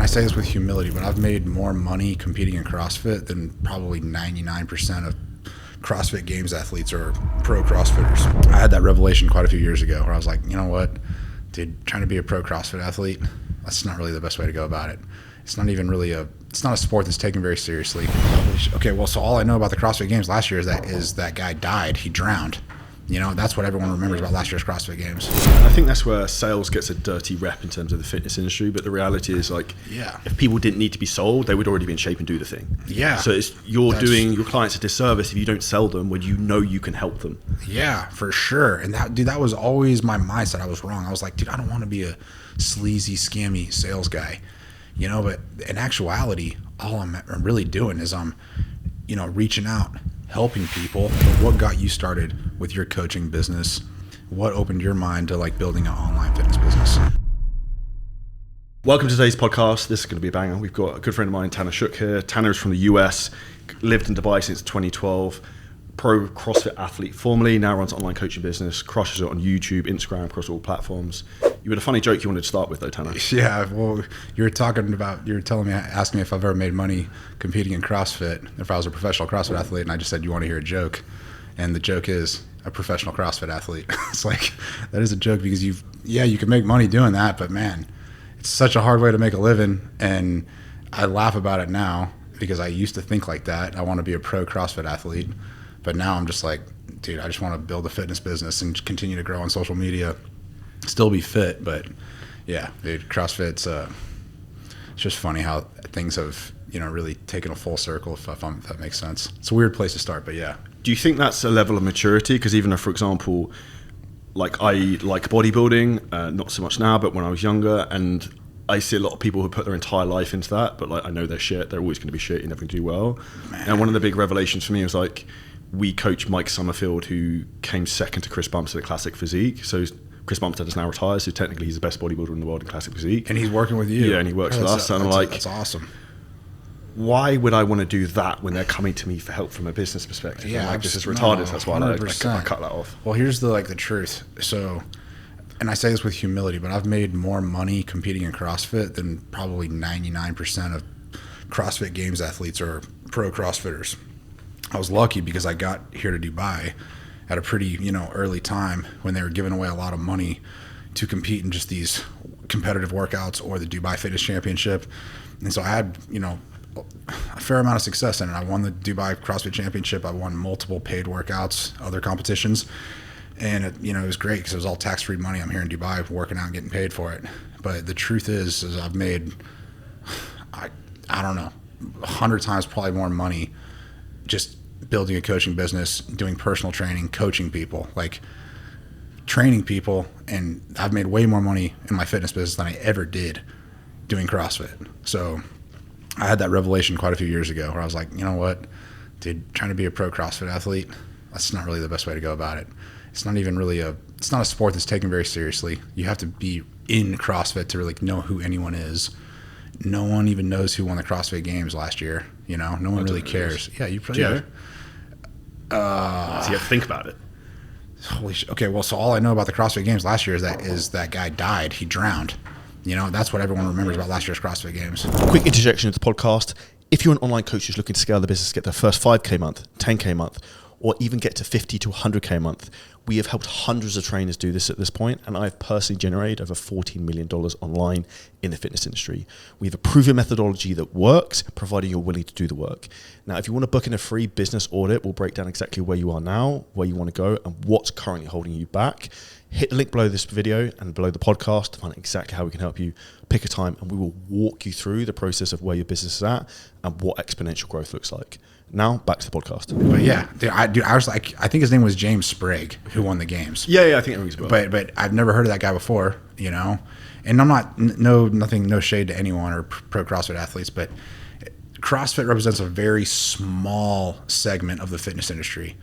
say this with humility, but I've made more money competing in CrossFit than probably 99% of CrossFit Games athletes or pro CrossFitters. I had that revelation quite a few years ago where I was like, you know what, dude, trying to be a pro CrossFit athlete, that's not really the best way to go about it. It's not even really it's not a sport that's taken very seriously. Okay, well, so all I know about the CrossFit Games last year is that guy died. He drowned. You know, that's what everyone remembers about last year's CrossFit Games. I think that's where sales gets a dirty rep in terms of the fitness industry, but the reality is, like, if people didn't need to be sold, they would already be in shape and do the thing. Yeah. So you're doing your clients a disservice if you don't sell them when you know you can help them. Yeah, for sure. And that was always my mindset. I was wrong. I was like, dude, I don't want to be a sleazy, scammy sales guy. You know, but in actuality, all I'm really doing is I'm reaching out, helping people. What got you started with your coaching business? What opened your mind to like building an online fitness business? Welcome to today's podcast. This is going to be a banger. We've got a good friend of mine, Tanner Shuck here. Tanner is from the US, lived in Dubai since 2012, pro CrossFit athlete formerly, now runs online coaching business, crushes it on YouTube, Instagram, across all platforms. You had a funny joke you wanted to start with though, Tanner. Yeah, well, you were telling me, asking me if I've ever made money competing in CrossFit, if I was a professional CrossFit athlete, and I just said, you want to hear a joke? And the joke is a professional CrossFit athlete. It's like, that is a joke because you can make money doing that, but man, it's such a hard way to make a living. And I laugh about it now because I used to think like that. I want to be a pro CrossFit athlete, but now I'm just like, dude, I just want to build a fitness business and continue to grow on social media. Still be fit, but yeah, dude, CrossFit's it's just funny how things have really taken a full circle, if that makes sense. It's a weird place to start, but yeah. Do you think that's a level of maturity? Because even if, for example, like I like bodybuilding, not so much now, but when I was younger, and I see a lot of people who put their entire life into that, but like I know they're shit, they're always going to be shit, you're never going to do well. Man. And one of the big revelations for me was like, we coach Mike Summerfield, who came second to Chris Bumstead at Classic Physique. So Chris Bumstead is now retired, so technically he's the best bodybuilder in the world in Classic Physique. And he's working with you. Yeah, and he works with us. And I'm like, that's awesome. Why would I want to do that when they're coming to me for help from a business perspective? Yeah, like, this is retarded. That's why I cut that off. Well, here's the truth. So, and I say this with humility, but I've made more money competing in CrossFit than probably 99% of CrossFit Games athletes or pro CrossFitters. I was lucky because I got here to Dubai at a pretty, early time when they were giving away a lot of money to compete in just these competitive workouts or the Dubai Fitness Championship. And so I had, a fair amount of success in it. I won the Dubai CrossFit Championship. I won multiple paid workouts, other competitions. And it was great because it was all tax-free money. I'm here in Dubai working out and getting paid for it. But the truth is I've made, I don't know, 100 times probably more money just building a coaching business, doing personal training, coaching people, like training people. And I've made way more money in my fitness business than I ever did doing CrossFit. So I had that revelation quite a few years ago where I was like, you know what, dude, trying to be a pro CrossFit athlete, that's not really the best way to go about it. It's not even really it's not a sport that's taken very seriously. You have to be in CrossFit to really know who anyone is. No one even knows who won the CrossFit Games last year. No one really cares. Yeah, you probably. Yeah. So you have to think about it. Holy shit. Okay, well, so all I know about the CrossFit Games last year is that guy died. He drowned. That's what everyone remembers about last year's CrossFit Games. Quick interjection into the podcast. If you're an online coach who's looking to scale the business, get their first 5K month, 10K month, or even get to 50 to 100K a month, we have helped hundreds of trainers do this at this point, and I've personally generated over $14 million online in the fitness industry. We have a proven methodology that works, provided you're willing to do the work. Now, if you want to book in a free business audit, we'll break down exactly where you are now, where you want to go, and what's currently holding you back. Hit the link below this video and below the podcast to find out exactly how we can help you. Pick a time, and we will walk you through the process of where your business is at and what exponential growth looks like. Now, back to the podcast. But yeah, I was like, I think his name was James Sprague, who won the games. Yeah, I think it rings a bell. But I've never heard of that guy before, And I'm not, no shade to anyone or pro CrossFit athletes, but CrossFit represents a very small segment of the fitness industry.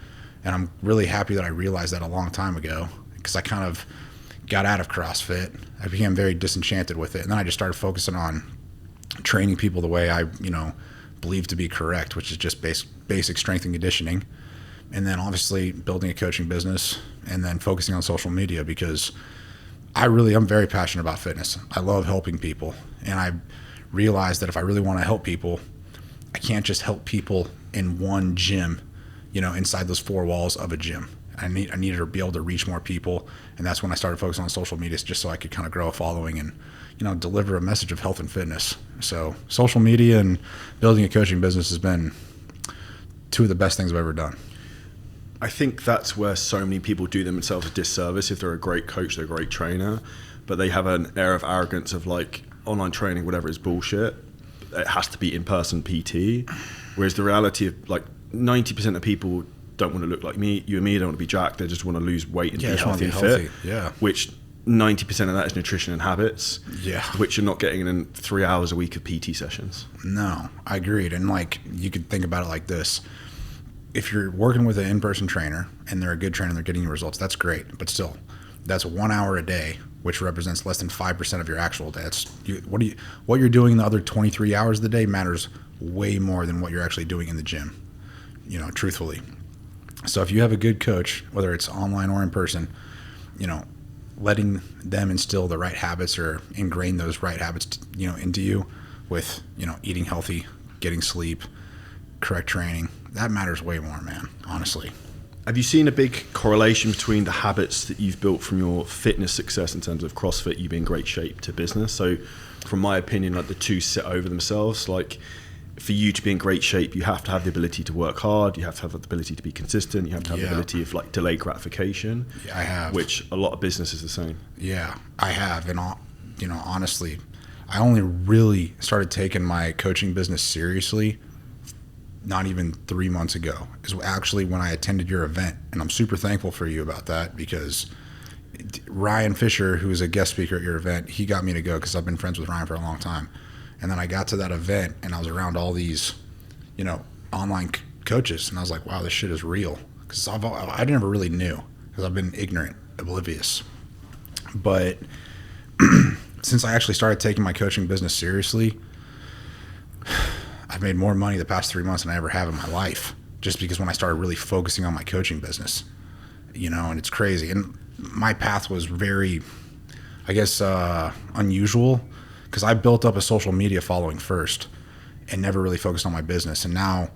And I'm really happy that I realized that a long time ago because I kind of got out of CrossFit. I became very disenchanted with it. And then I just started focusing on training people the way I, believe to be correct, which is just basic strength and conditioning. And then obviously building a coaching business and then focusing on social media because I'm very passionate about fitness. I love helping people. And I realized that if I really want to help people, I can't just help people in one gym, inside those four walls of a gym. I needed to be able to reach more people, and that's when I started focusing on social media, just so I could kind of grow a following and deliver a message of health and fitness. So social media and building a coaching business has been two of the best things I've ever done. I think that's where so many people do themselves a disservice. If they're a great coach, they're a great trainer, but they have an air of arrogance of like online training, whatever, is bullshit. It has to be in-person PT. Whereas the reality of like 90% of people don't want to look like me, you and me, don't want to be jacked. They just want to lose weight and be healthy and fit. Yeah. Which 90% of that is nutrition and habits. Yeah. Which you're not getting in 3 hours a week of PT sessions. No, I agreed. And like, you could think about it like this. If you're working with an in-person trainer and they're a good trainer and they're getting you results, that's great. But still, that's 1 hour a day, which represents less than 5% of your actual day. What you're doing the other 23 hours of the day matters way more than what you're actually doing in the gym, truthfully. So if you have a good coach, whether it's online or in person, letting them instill the right habits or ingrain those right habits, into you with, eating healthy, getting sleep, correct training, that matters way more, man, honestly. Have you seen a big correlation between the habits that you've built from your fitness success in terms of CrossFit, you being in great shape, to business? So from my opinion, like the two sit over themselves. Like for you to be in great shape, you have to have the ability to work hard. You have to have the ability to be consistent. You have to have the ability of like delayed gratification. Yeah, I have. Which a lot of business is the same. Yeah, I have. And, honestly, I only really started taking my coaching business seriously not even 3 months ago, is actually when I attended your event. And I'm super thankful for you about that, because Ryan Fisher, who was a guest speaker at your event, he got me to go because I've been friends with Ryan for a long time. And then I got to that event and I was around all these, online coaches, and I was like, wow, this shit is real. Because I never really knew, because I've been ignorant, oblivious. But since I actually started taking my coaching business seriously, I've made more money the past 3 months than I ever have in my life, just because when I started really focusing on my coaching business, and it's crazy. And my path was very, I guess, unusual, because I built up a social media following first and never really focused on my business. And now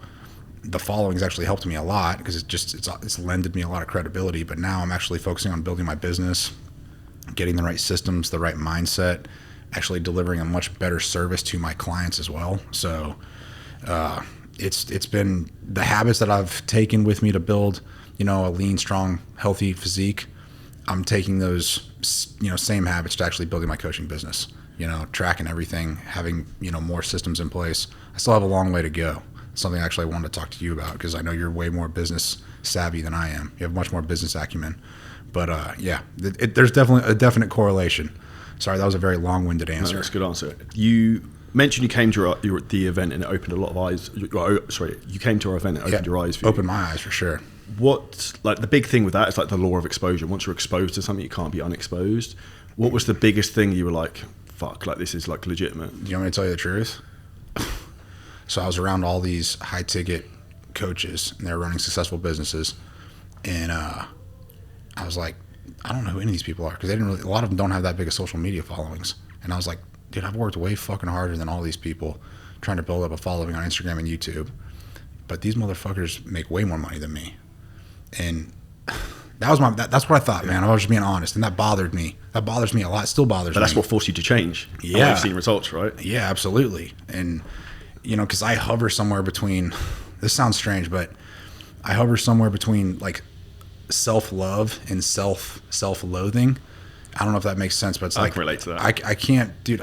the following's actually helped me a lot, because it's lended me a lot of credibility. But now I'm actually focusing on building my business, getting the right systems, the right mindset, actually delivering a much better service to my clients as well. So it's been the habits that I've taken with me to build, a lean, strong, healthy physique. I'm taking those, same habits to actually building my coaching business, tracking everything, having, more systems in place. I still have a long way to go. Something actually I wanted to talk to you about, because I know you're way more business savvy than I am. You have much more business acumen. But there's definitely a definite correlation. Sorry, that was a very long-winded answer. No, that's a good answer. You mentioned you came to the event and it opened a lot of eyes. You came to our event and it opened your eyes for you. Opened my eyes for sure. What, like the big thing with that is like the law of exposure. Once you're exposed to something, you can't be unexposed. What was the biggest thing you were like, fuck, like this is like legitimate? Do you want me to tell you the truth? So I was around all these high-ticket coaches, and they were running successful businesses, and I was like, I don't know who any of these people are, because a lot of them don't have that big of social media followings. And I was like, dude, I've worked way fucking harder than all these people trying to build up a following on Instagram and YouTube, but these motherfuckers make way more money than me. And that's what I thought, man. I was just being honest, and that bothered me. That bothers me a lot. It still bothers me. But that's what forced you to change. Yeah. And we've seen results, right? Yeah, absolutely. And, because I hover somewhere between, this sounds strange, but I hover somewhere between like self-love and self-loathing. I don't know if that makes sense, but it's like, I can relate to that. I can't, dude.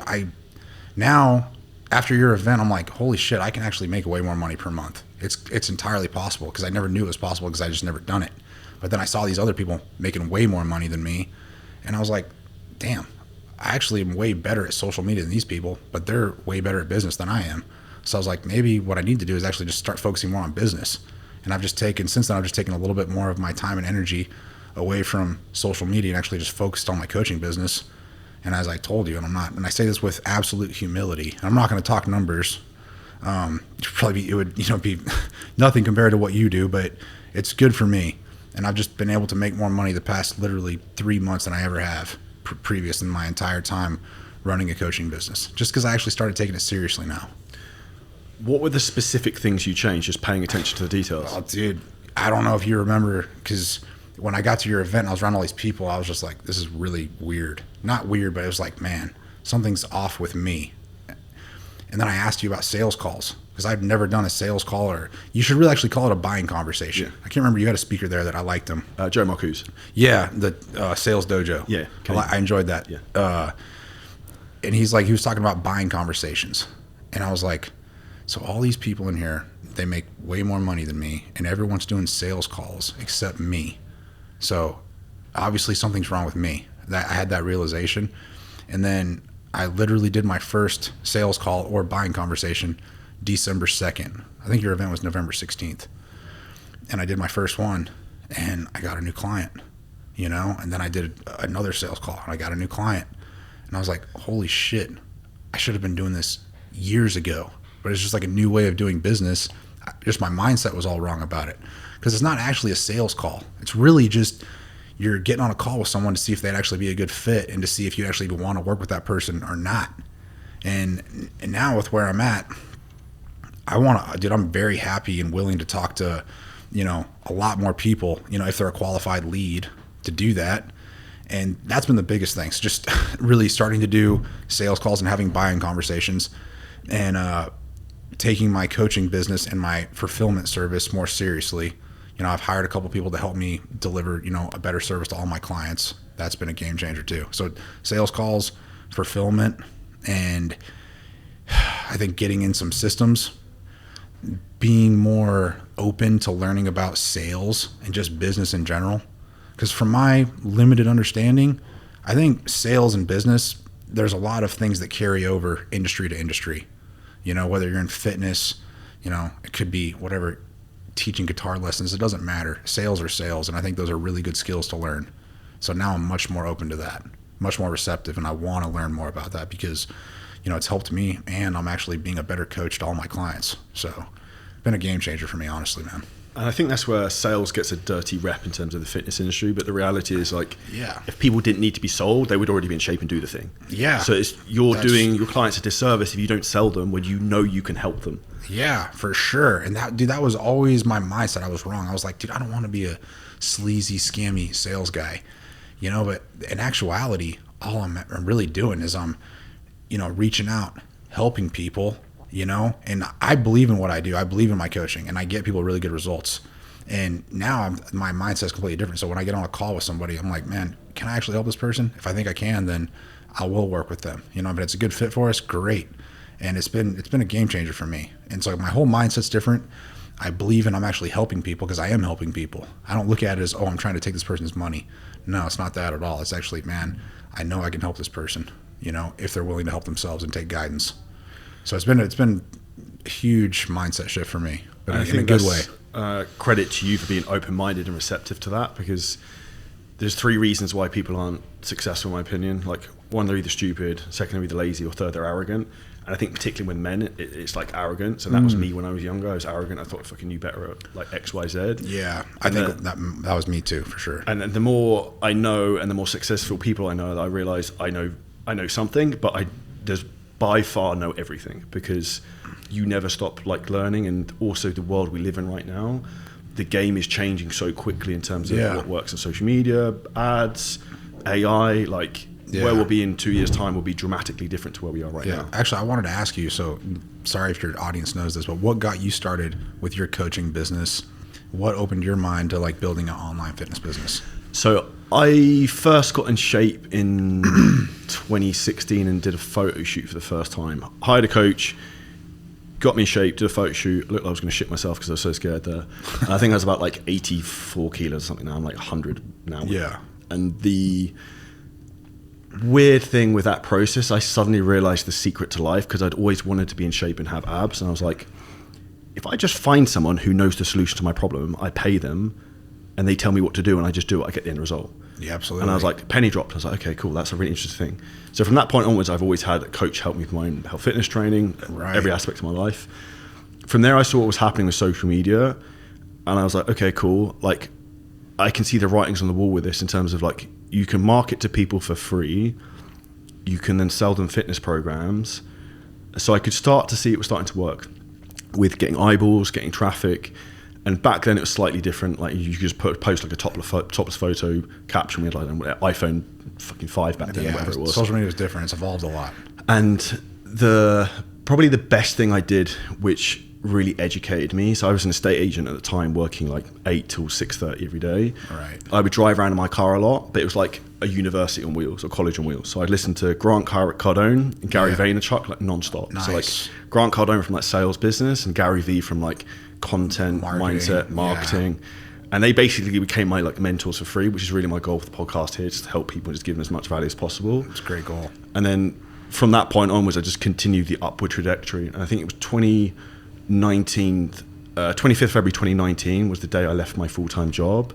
Now after your event, I'm like, holy shit, I can actually make way more money per month. It's entirely possible, because I never knew it was possible, because I just never done it. But then I saw these other people making way more money than me, and I was like, damn, I actually am way better at social media than these people, but they're way better at business than I am. So I was like, maybe what I need to do is actually just start focusing more on business. And since then I've just taken a little bit more of my time and energy away from social media and actually just focused on my coaching business. And as I told you, and I say this with absolute humility, and I'm not going to talk numbers. It would be nothing compared to what you do, but it's good for me. And I've just been able to make more money the past literally 3 months than I ever have previous in my entire time running a coaching business, just because I actually started taking it seriously now. What were the specific things you changed, just paying attention to the details? Oh, dude, I don't know if you remember, because when I got to your event, I was around all these people. I was just like, this is really weird. Not weird, but it was like, man, something's off with me. And then I asked you about sales calls, because I've never done a sales call, or you should really actually call it a buying conversation. Yeah. I can't remember. You had a speaker there that I liked him. Joe Marcuse. Yeah, the sales dojo. Yeah. I enjoyed that. Yeah. And he was talking about buying conversations. And I was like, so all these people in here, they make way more money than me, and everyone's doing sales calls except me. So obviously something's wrong with me. That I had that realization. And then I literally did my first sales call or buying conversation December 2nd. I think your event was November 16th. And I did my first one, and I got a new client, and then I did another sales call, and I got a new client. And I was like, holy shit, I should have been doing this years ago. But it's just like a new way of doing business. Just my mindset was all wrong about it, because it's not actually a sales call. It's really just you're getting on a call with someone to see if they'd actually be a good fit, and to see if you actually want to work with that person or not. And now with where I'm at, I'm very happy and willing to talk to, a lot more people, if they're a qualified lead, to do that. And that's been the biggest thing. So just really starting to do sales calls and having buying conversations, and taking my coaching business and my fulfillment service more seriously. I've hired a couple people to help me deliver, a better service to all my clients. That's been a game changer too. So sales calls, fulfillment, and I think getting in some systems, being more open to learning about sales and just business in general. Because from my limited understanding, I think sales and business, there's a lot of things that carry over industry to industry. Whether you're in fitness, it could be whatever, teaching guitar lessons, it doesn't matter. Sales are sales, and I think those are really good skills to learn. So now I'm much more open to that, much more receptive, and I want to learn more about that because, it's helped me, and I'm actually being a better coach to all my clients. So been a game changer for me, honestly, man. And I think that's where sales gets a dirty rep in terms of the fitness industry. But the reality is, if people didn't need to be sold, they would already be in shape and do the thing. Yeah. So you're doing your clients a disservice if you don't sell them when you can help them. Yeah, for sure. And that was always my mindset. I was wrong. I was like, dude, I don't want to be a sleazy, scammy sales guy. But in actuality, all I'm really doing is I'm, reaching out, helping people. And I believe in what I do. I believe in my coaching, and I get people really good results. And now my mindset's completely different. So when I get on a call with somebody, I'm like, man, can I actually help this person? If I think I can, then I will work with them. But it's a good fit for us, great. And it's been a game changer for me. And so my whole mindset's different. I believe in I'm actually helping people because I am helping people. I don't look at it as, I'm trying to take this person's money. No, it's not that at all. It's actually, man, I know I can help this person, if they're willing to help themselves and take guidance. So it's been a huge mindset shift for me, but in a good way. Credit to you for being open-minded and receptive to that, because there's 3 reasons why people aren't successful, in my opinion. Like, 1, they're either stupid; 2, they're either lazy; or 3, they're arrogant. And I think particularly with men, it's like arrogance, and that was me when I was younger. I was arrogant. I thought I fucking knew better at like X, Y, Z. Yeah, I think that was me too, for sure. And the more I know, and the more successful people I know, I realize I know something, but I by far know everything, because you never stop learning. And also the world we live in right now, the game is changing so quickly in terms of what works on social media, ads, AI, where we'll be in 2 years' time will be dramatically different to where we are right now. Actually, I wanted to ask you, so sorry if your audience knows this, but what got you started with your coaching business? What opened your mind to building an online fitness business? So I first got in shape in 2016 and did a photo shoot for the first time. Hired a coach, got me in shape, did a photo shoot. Looked like I was going to shit myself because I was so scared there. I think I was about 84 kilos or something now. I'm 100 now. Yeah. And the weird thing with that process, I suddenly realized the secret to life, because I'd always wanted to be in shape and have abs. And I was like, if I just find someone who knows the solution to my problem, I pay them, and they tell me what to do, and I just do it, I get the end result. Yeah, absolutely. And I was like, penny dropped. I was like, okay, cool, that's a really interesting thing. So from that point onwards, I've always had a coach help me with my own health fitness training, every aspect of my life. From there, I saw what was happening with social media, and I was like, okay, cool. I can see the writings on the wall with this, in terms of you can market to people for free, you can then sell them fitness programs. So I could start to see it was starting to work with getting eyeballs, getting traffic. And back then it was slightly different. Like you could just post like a topless photo caption. We had like an iPhone fucking 5 back then, whatever it was. Social media was different. It's evolved a lot. And probably the best thing I did, which really educated me. So I was an estate agent at the time, working like 8 till 6:30 every day. Right. I would drive around in my car a lot, but it was like a university on wheels or college on wheels. So I'd listen to Grant Cardone and Gary Vaynerchuk like non-stop. Nice. So like Grant Cardone from like sales business and Gary V from like content, mindset, marketing. And they basically became my like mentors for free, which is really my goal for the podcast here, just to help people, just give them as much value as possible. It's a great goal. And then from that point onwards, I just continued the upward trajectory. And I think it was 25th February 2019 was the day I left my full-time job.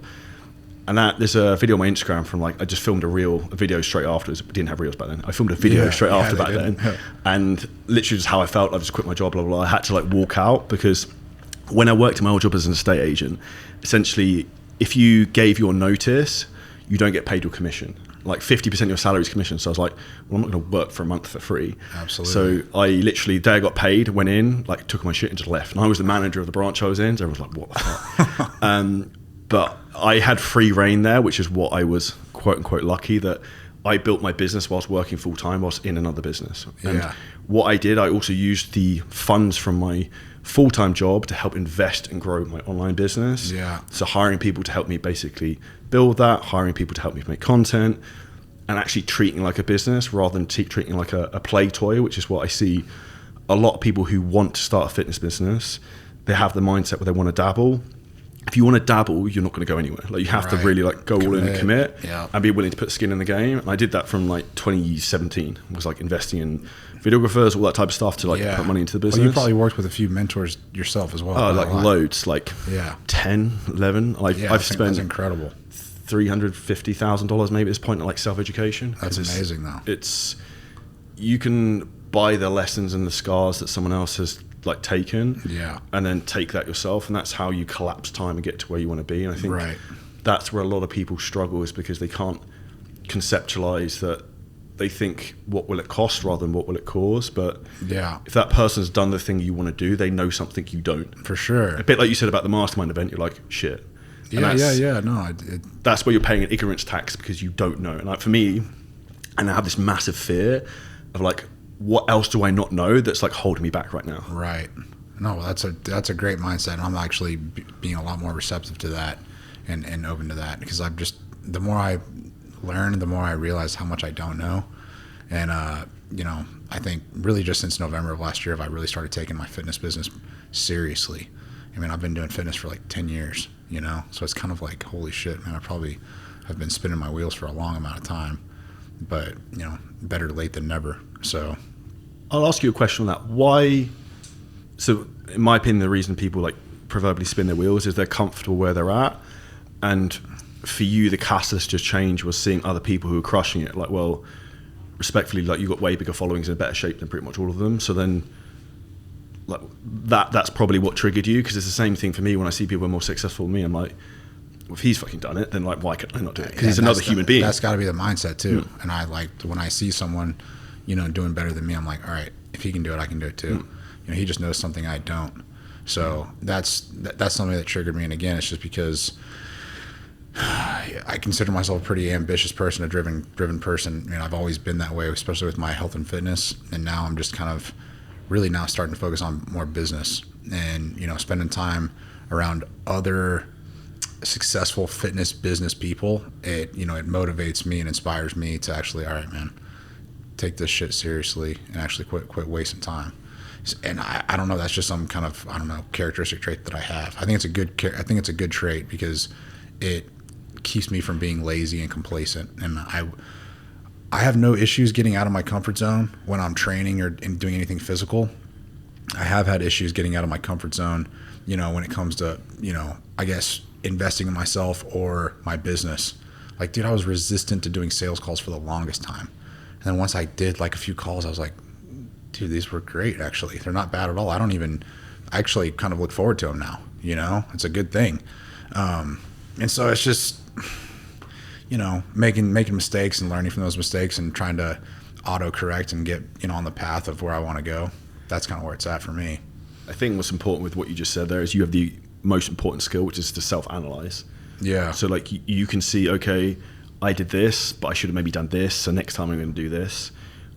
And there's a video on my Instagram from like, I just filmed a video straight afterwards. We didn't have reels back then. I filmed a video straight after back then. And literally just how I felt, I just quit my job, blah, blah, blah. I had to like walk out because when I worked in my old job as an estate agent, essentially, if you gave your notice, you don't get paid your commission. Like 50% of your salary is commission. So I was like, well, I'm not going to work for a month for free. Absolutely. So I literally, the day I got paid, went in, like took my shit and just left. And I was the manager of the branch I was in. So everyone was like, what the fuck? But I had free reign there, which is what I was quote unquote lucky that I built my business whilst working full time, whilst in another business. And what I did, I also used the funds from my full-time job to help invest and grow my online business. So hiring people to help me basically build that, hiring people to help me make content, and actually treating like a business rather than treating like a play toy, which is what I see a lot of people who want to start a fitness business. They have the mindset where they want to dabble. If you want to dabble, you're not going to go anywhere. Like you have to really like go all in and commit and be willing to put skin in the game. And I did that from like 2017. I was like investing in videographers, all that type of stuff to like put money into the business. Well, you probably worked with a few mentors yourself as well. Oh, like loads, like 10, 11. I've spent that's incredible. $350,000 maybe at this point on like self-education. That's amazing though. You can buy the lessons and the scars that someone else has like taken and then take that yourself, and that's how you collapse time and get to where you want to be. And I think that's where a lot of people struggle, is because they can't conceptualize that. They think, what will it cost rather than what will it cause? But if that person's done the thing you want to do, they know something you don't. For sure. A bit like you said about the mastermind event, you're like, shit. No, that's where you're paying an ignorance tax because you don't know. And like for me, and I have this massive fear of like, what else do I not know that's like holding me back right now? Right. No, well, that's a great mindset. And I'm actually being a lot more receptive to that and open to that, because I'm just, the more I learn, the more I realize how much I don't know. And I think really just since November of last year have I really started taking my fitness business seriously. I mean, I've been doing fitness for like 10 years, so it's kind of like, holy shit, man, I probably have been spinning my wheels for a long amount of time, but better late than never. So I'll ask you a question on that. Why? So in my opinion, the reason people like proverbially spin their wheels is they're comfortable where they're at. And for you, the catalyst to change was seeing other people who are crushing it. Like, well, respectfully, like you've got way bigger followings in better shape than pretty much all of them. So then like that's probably what triggered you, because it's the same thing for me when I see people who are more successful than me. I'm like, well, if he's fucking done it, then like why can't I not do it? Because he's another human being. That's got to be the mindset too. And I like when I see someone doing better than me, I'm like, all right, if he can do it, I can do it too. He just knows something I don't. So that's something that triggered me. And again, it's just because I consider myself a pretty ambitious person, a driven person. I've always been that way, especially with my health and fitness. And now I'm just kind of really now starting to focus on more business and, spending time around other successful fitness business people. It motivates me and inspires me to actually, all right, man, take this shit seriously and actually quit wasting time. And I don't know, that's just some kind of, characteristic trait that I have. I think it's a good trait because it keeps me from being lazy and complacent. And I have no issues getting out of my comfort zone when I'm training or doing anything physical. I have had issues getting out of my comfort zone, when it comes to, I guess investing in myself or my business. Like, dude, I was resistant to doing sales calls for the longest time. And then once I did like a few calls, I was like, dude, these were great. Actually, they're not bad at all. I actually kind of look forward to them now. It's a good thing. And so it's just, making mistakes and learning from those mistakes and trying to autocorrect and get, on the path of where I want to go. That's kind of where it's at for me. I think what's important with what you just said there is you have the most important skill, which is to self-analyze. Yeah. So like you can see, okay, I did this, but I should have maybe done this. So next time I'm going to do this,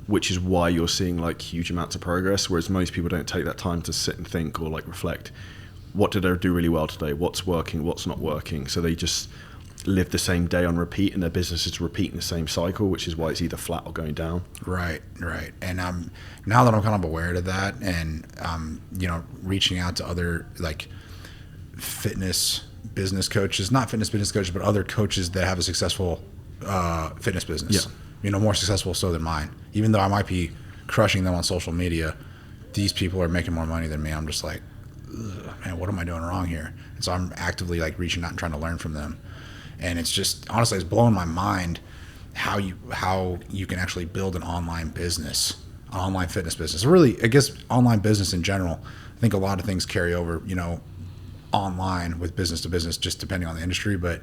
which is why you're seeing like huge amounts of progress. Whereas most people don't take that time to sit and think or like reflect, what did I do really well today? What's working? What's not working? So they just live the same day on repeat, and their business is repeating the same cycle, which is why it's either flat or going down. Right. And now that I'm kind of aware of that, and reaching out to other like fitness business coaches, not fitness business coaches, but other coaches that have a successful fitness business. Yeah. More successful so than mine. Even though I might be crushing them on social media, these people are making more money than me. I'm just like, man, what am I doing wrong here? And so I'm actively like reaching out and trying to learn from them. And it's just, honestly, it's blowing my mind how you can actually build an online business, an online fitness business. Really, I guess online business in general. I think a lot of things carry over, online with business to business, just depending on the industry. But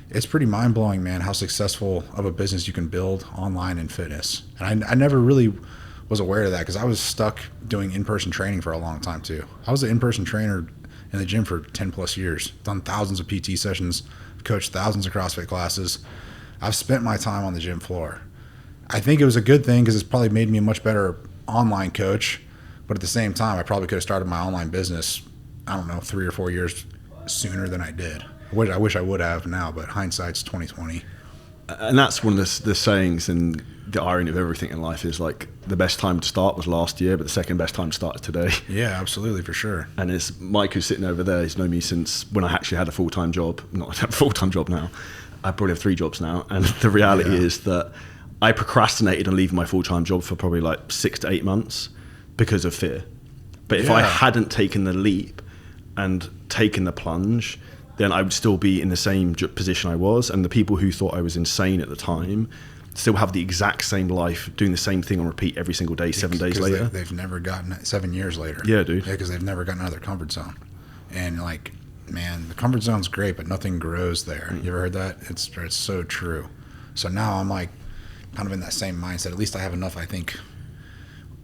it's pretty mind blowing, man, how successful of a business you can build online in fitness. And I never really was aware of that because I was stuck doing in-person training for a long time too. I was an in-person trainer in the gym for 10 plus years, done thousands of PT sessions, coached thousands of CrossFit classes. I've spent my time on the gym floor. I think it was a good thing because it's probably made me a much better online coach. But at the same time, I probably could have started my online business, 3 or 4 years sooner than I did. I wish I would have now, but hindsight's 2020. And that's one of the sayings and the irony of everything in life is like the best time to start was last year, but the second best time to start is today. Yeah, absolutely, for sure. And it's Mike who's sitting over there. He's known me since when I actually had a full-time job. Not I have a full-time job now. I probably have 3 jobs now. And the reality is that I procrastinated on leaving my full-time job for probably like 6 to 8 months because of fear. But if I hadn't taken the leap and taken the plunge, then I would still be in the same position I was. And the people who thought I was insane at the time still have the exact same life, doing the same thing on repeat every single day, 7 days later. They've never gotten it 7 years later. Yeah, dude. Yeah, because they've never gotten out of their comfort zone. And like, man, the comfort zone's great, but nothing grows there. You ever heard that? It's so true. So now I'm like kind of in that same mindset. At least I have enough, I think,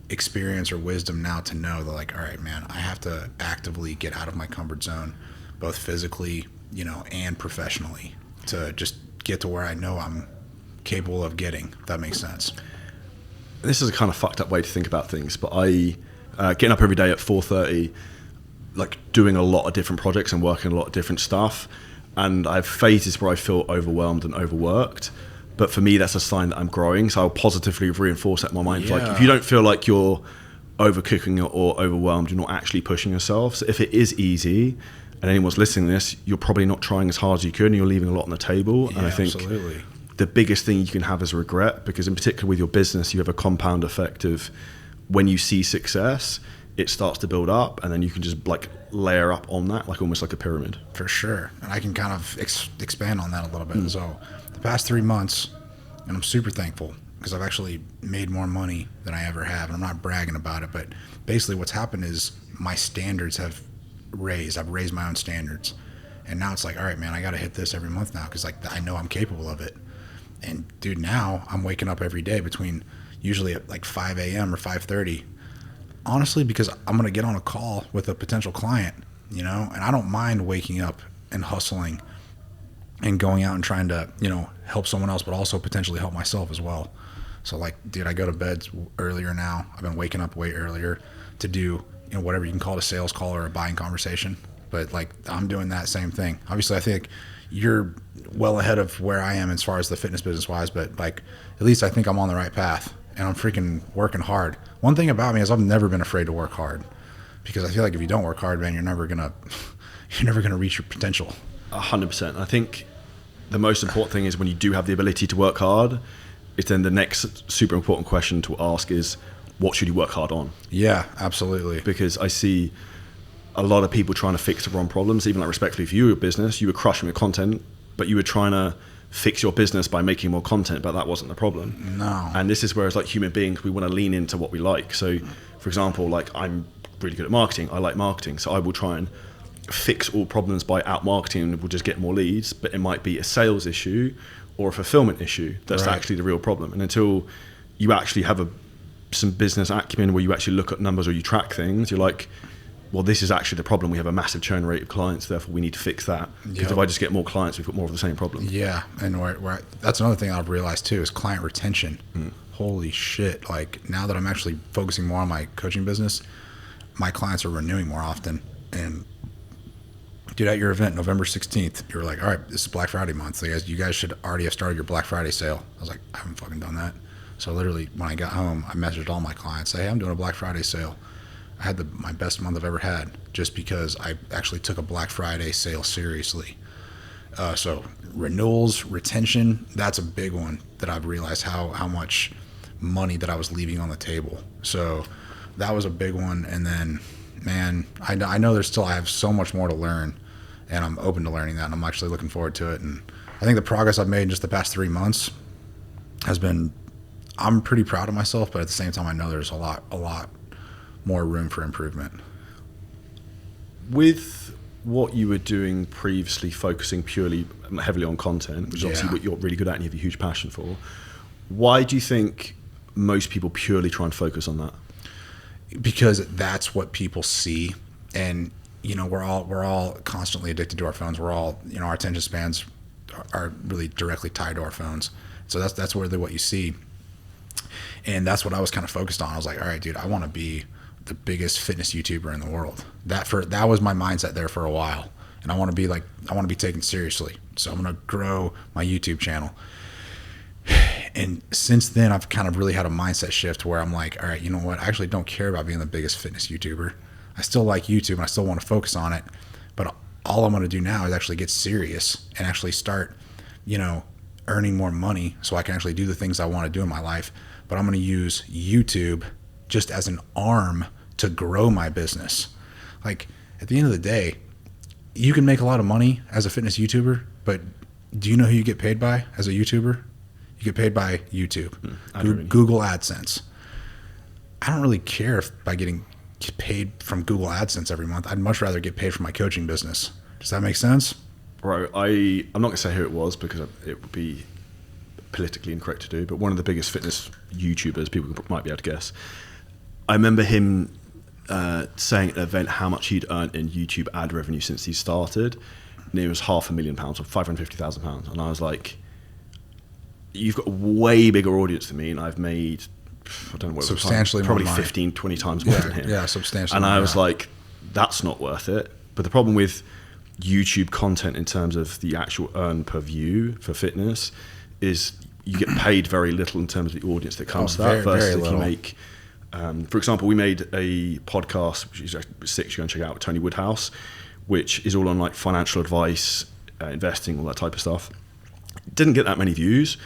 experience or wisdom now to know that like, all right, man, I have to actively get out of my comfort zone, both physically, and professionally, to just get to where I know I'm capable of getting, if that makes sense. This is a kind of fucked up way to think about things, but I getting up every day at 4:30, like doing a lot of different projects and working a lot of different stuff, and I have phases where I feel overwhelmed and overworked. But for me, that's a sign that I'm growing, so I'll positively reinforce that in my mind. Yeah. Like if you don't feel like you're overcooking or overwhelmed, you're not actually pushing yourself. So if it is easy, and anyone's listening to this, you're probably not trying as hard as you could, and you're leaving a lot on the table. Yeah, and I think absolutely. The biggest thing you can have is regret, because in particular with your business, you have a compound effect of when you see success, it starts to build up, and then you can just like layer up on that, like almost like a pyramid. For sure. And I can kind of expand on that a little bit. So the past 3 months, and I'm super thankful because I've actually made more money than I ever have. And I'm not bragging about it, but basically what's happened is my standards have raised. I've raised my own standards. And now it's like, all right, man, I got to hit this every month now because like I know I'm capable of it. And dude, now I'm waking up every day between usually at like 5 a.m. or 5:30. Honestly, because I'm going to get on a call with a potential client, and I don't mind waking up and hustling and going out and trying to, help someone else, but also potentially help myself as well. So like, dude, I go to bed earlier now. I've been waking up way earlier to do, whatever you can call it, a sales call or a buying conversation. But like, I'm doing that same thing. Obviously, I think you're well ahead of where I am as far as the fitness business wise, but like, at least I think I'm on the right path and I'm freaking working hard. One thing about me is I've never been afraid to work hard, because I feel like if you don't work hard, man, you're never gonna reach your potential. 100%. I think the most important thing is when you do have the ability to work hard, it's then the next super important question to ask is, what should you work hard on? Yeah, absolutely. Because I see a lot of people trying to fix the wrong problems. Even like respectfully, if you were a business, you were crushing your content, but you were trying to fix your business by making more content, but that wasn't the problem. No. And this is where, as like human beings, we want to lean into what we like. So for example, like I'm really good at marketing. I like marketing. So I will try and fix all problems by out marketing, and we'll just get more leads. But it might be a sales issue or a fulfillment issue that's actually the real problem. And until you actually have some business acumen where you actually look at numbers or you track things, you're like, well, this is actually the problem. We have a massive churn rate of clients, therefore we need to fix that. Because if I just get more clients, we've got more of the same problem. Yeah, and that's another thing I've realized too is client retention. Holy shit! Like now that I'm actually focusing more on my coaching business, my clients are renewing more often. And dude, at your event, November 16th, you were like, all right, this is Black Friday month. So you guys should already have started your Black Friday sale. I was like, I haven't fucking done that. So literally, when I got home, I messaged all my clients, say, hey, I'm doing a Black Friday sale. I had my best month I've ever had just because I actually took a Black Friday sale seriously. So renewals, retention, that's a big one that I've realized how much money that I was leaving on the table. So that was a big one. And then, man, I know I have so much more to learn, and I'm open to learning that, and I'm actually looking forward to it. And I think the progress I've made in just the past 3 months has been, I'm pretty proud of myself, but at the same time, I know there's a lot more room for improvement. With what you were doing previously, focusing purely heavily on content, which is obviously what you're really good at and you have a huge passion for, why do you think most people purely try and focus on that? Because that's what people see. And we're all constantly addicted to our phones. We're all, our attention spans are really directly tied to our phones. So that's really what you see. And that's what I was kind of focused on. I was like, all right, dude, I want to be the biggest fitness YouTuber in the world. That was my mindset there for a while. And I want to be taken seriously. So I'm going to grow my YouTube channel. And since then, I've kind of really had a mindset shift where I'm like, all right, you know what? I actually don't care about being the biggest fitness YouTuber. I still like YouTube and I still want to focus on it. But all I'm going to do now is actually get serious and actually start, earning more money so I can actually do the things I want to do in my life. But I'm going to use YouTube just as an arm to grow my business. Like at the end of the day, you can make a lot of money as a fitness YouTuber, but do you know who you get paid by as a YouTuber? You get paid by YouTube, Google AdSense. I don't really care if by getting paid from Google AdSense every month. I'd much rather get paid for my coaching business. Does that make sense? Right. I'm not going to say who it was because it would be politically incorrect to do, but one of the biggest fitness YouTubers, people might be able to guess. I remember him saying at an event how much he'd earned in YouTube ad revenue since he started, and it was £500,000 or £550,000. And I was like, you've got a way bigger audience than me, and I've made, I don't know what substantially probably more 15, 20 times more than him. Yeah, substantially. And I was like, that's not worth it. But the problem with YouTube content in terms of the actual earn per view for fitness is you get paid very little in terms of the audience that comes to that. Versus if you make, for example, we made a podcast, which is 6, you go and check out, Tony Woodhouse, which is all on like financial advice, investing, all that type of stuff. Didn't get that many views,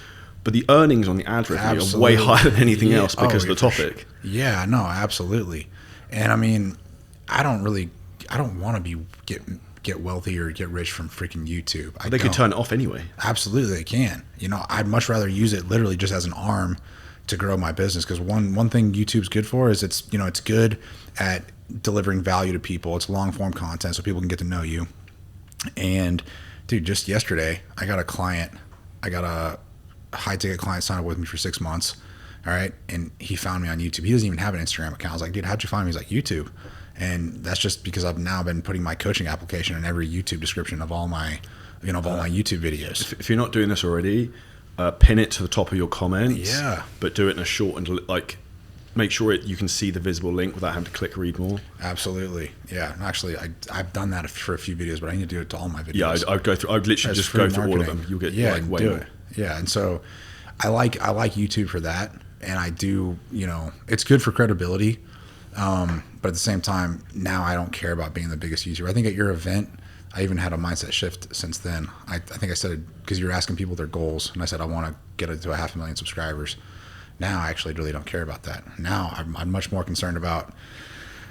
but the earnings on the ad revenue are way higher than anything else because of the topic. Sure. Yeah, no, absolutely. And I mean, I don't want to get wealthy or get rich from freaking YouTube. They could turn it off anyway. Absolutely, they can. I'd much rather use it literally just as an arm to grow my business. Because one thing YouTube's good for is it's good at delivering value to people. It's long form content so people can get to know you. And dude, just yesterday, I got a high ticket client signed up with me for 6 months. All right. And he found me on YouTube. He doesn't even have an Instagram account. I was like, dude, how'd you find me? He's like, YouTube. And that's just because I've now been putting my coaching application in every YouTube description of all my YouTube videos. If you're not doing this already, pin it to the top of your comments. Yeah. But do it in a short and make sure you can see the visible link without having to click read more. Absolutely. Yeah. Actually, I've done that for a few videos, but I need to do it to all my videos. Yeah, I'd literally just go through all of them. You'll get way more. Yeah. And so I like YouTube for that. And I do, it's good for credibility. But at the same time, now I don't care about being the biggest YouTuber. I think at your event, I even had a mindset shift since then. I think I said, because you were asking people their goals, and I said I want to get it to 500,000 subscribers. Now I actually really don't care about that. Now I'm much more concerned about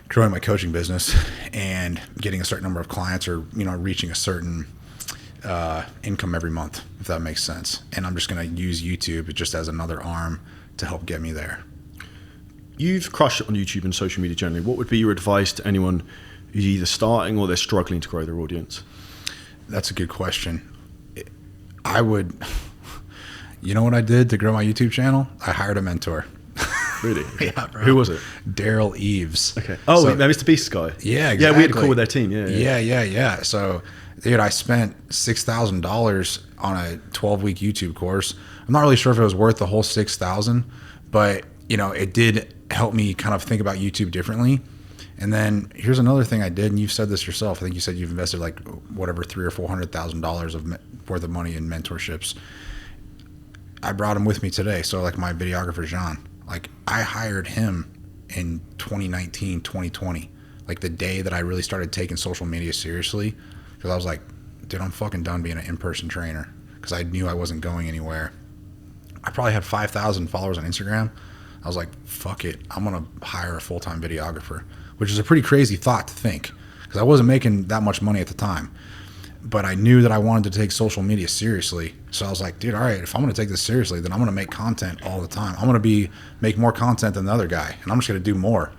growing my coaching business and getting a certain number of clients, or reaching a certain income every month, if that makes sense. And I'm just going to use YouTube just as another arm to help get me there. You've crushed it on YouTube and social media generally. What would be your advice to anyone who's either starting or they're struggling to grow their audience? That's a good question. I would, You know what I did to grow my YouTube channel? I hired a mentor. Really? Yeah, bro. Who was it? Daryl Eves. Okay. Oh, so, Mr. Beast guy. Yeah, exactly. Yeah, we had a call with their team. Yeah. So, dude, I spent $6,000 on a 12-week YouTube course. I'm not really sure if it was worth the whole $6,000, but you know, it did help me kind of think about YouTube differently. And then here's another thing I did, and you've said this yourself. I think you said you've invested like whatever $300,000 or $400,000 worth of money in mentorships. I brought him with me today. So like my videographer John, like I hired him in 2019, 2020, like the day that I really started taking social media seriously, because I was like, dude, I'm fucking done being an in-person trainer, because I knew I wasn't going anywhere. I probably had 5,000 followers on Instagram. I was like, fuck it, I'm gonna hire a full-time videographer, which is a pretty crazy thought to think, because I wasn't making that much money at the time. But I knew that I wanted to take social media seriously. So I was like, dude, all right, if I'm going to take this seriously, then I'm going to make content all the time. I'm going to make more content than the other guy, and I'm just going to do more.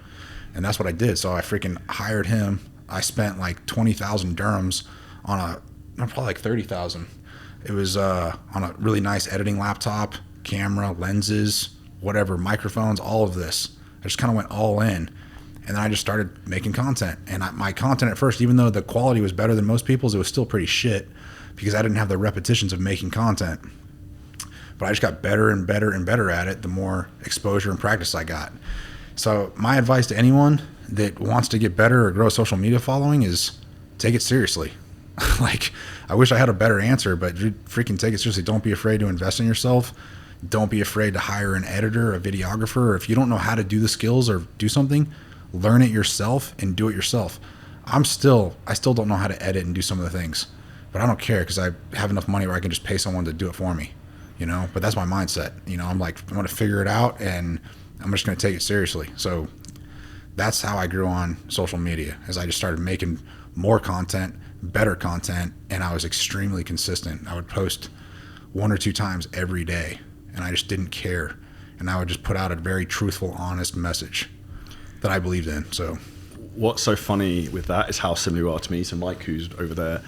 And that's what I did. So I freaking hired him. I spent like 20,000 dirhams on probably like 30,000. It was on a really nice editing laptop, camera, lenses, whatever, microphones, all of this. I just kind of went all in. And then I just started making content. And my content at first, even though the quality was better than most people's, it was still pretty shit because I didn't have the repetitions of making content. But I just got better and better and better at it the more exposure and practice I got. So my advice to anyone that wants to get better or grow a social media following is take it seriously. Like, I wish I had a better answer, but freaking take it seriously. Don't be afraid to invest in yourself. Don't be afraid to hire an editor, a videographer, or if you don't know how to do the skills or do something, learn it yourself and do it yourself. I still don't know how to edit and do some of the things, but I don't care because I have enough money where I can just pay someone to do it for me, you know. But that's my mindset, you know. I'm like, I'm going to figure it out and I'm just going to take it seriously. So that's how I grew on social media, as I just started making more content, better content, and I was extremely consistent. I would post 1 or 2 times every day, and I just didn't care, and I would just put out a very truthful, honest message that I believed in. So what's so funny with that is how similar you are to me. So Mike, who's over there,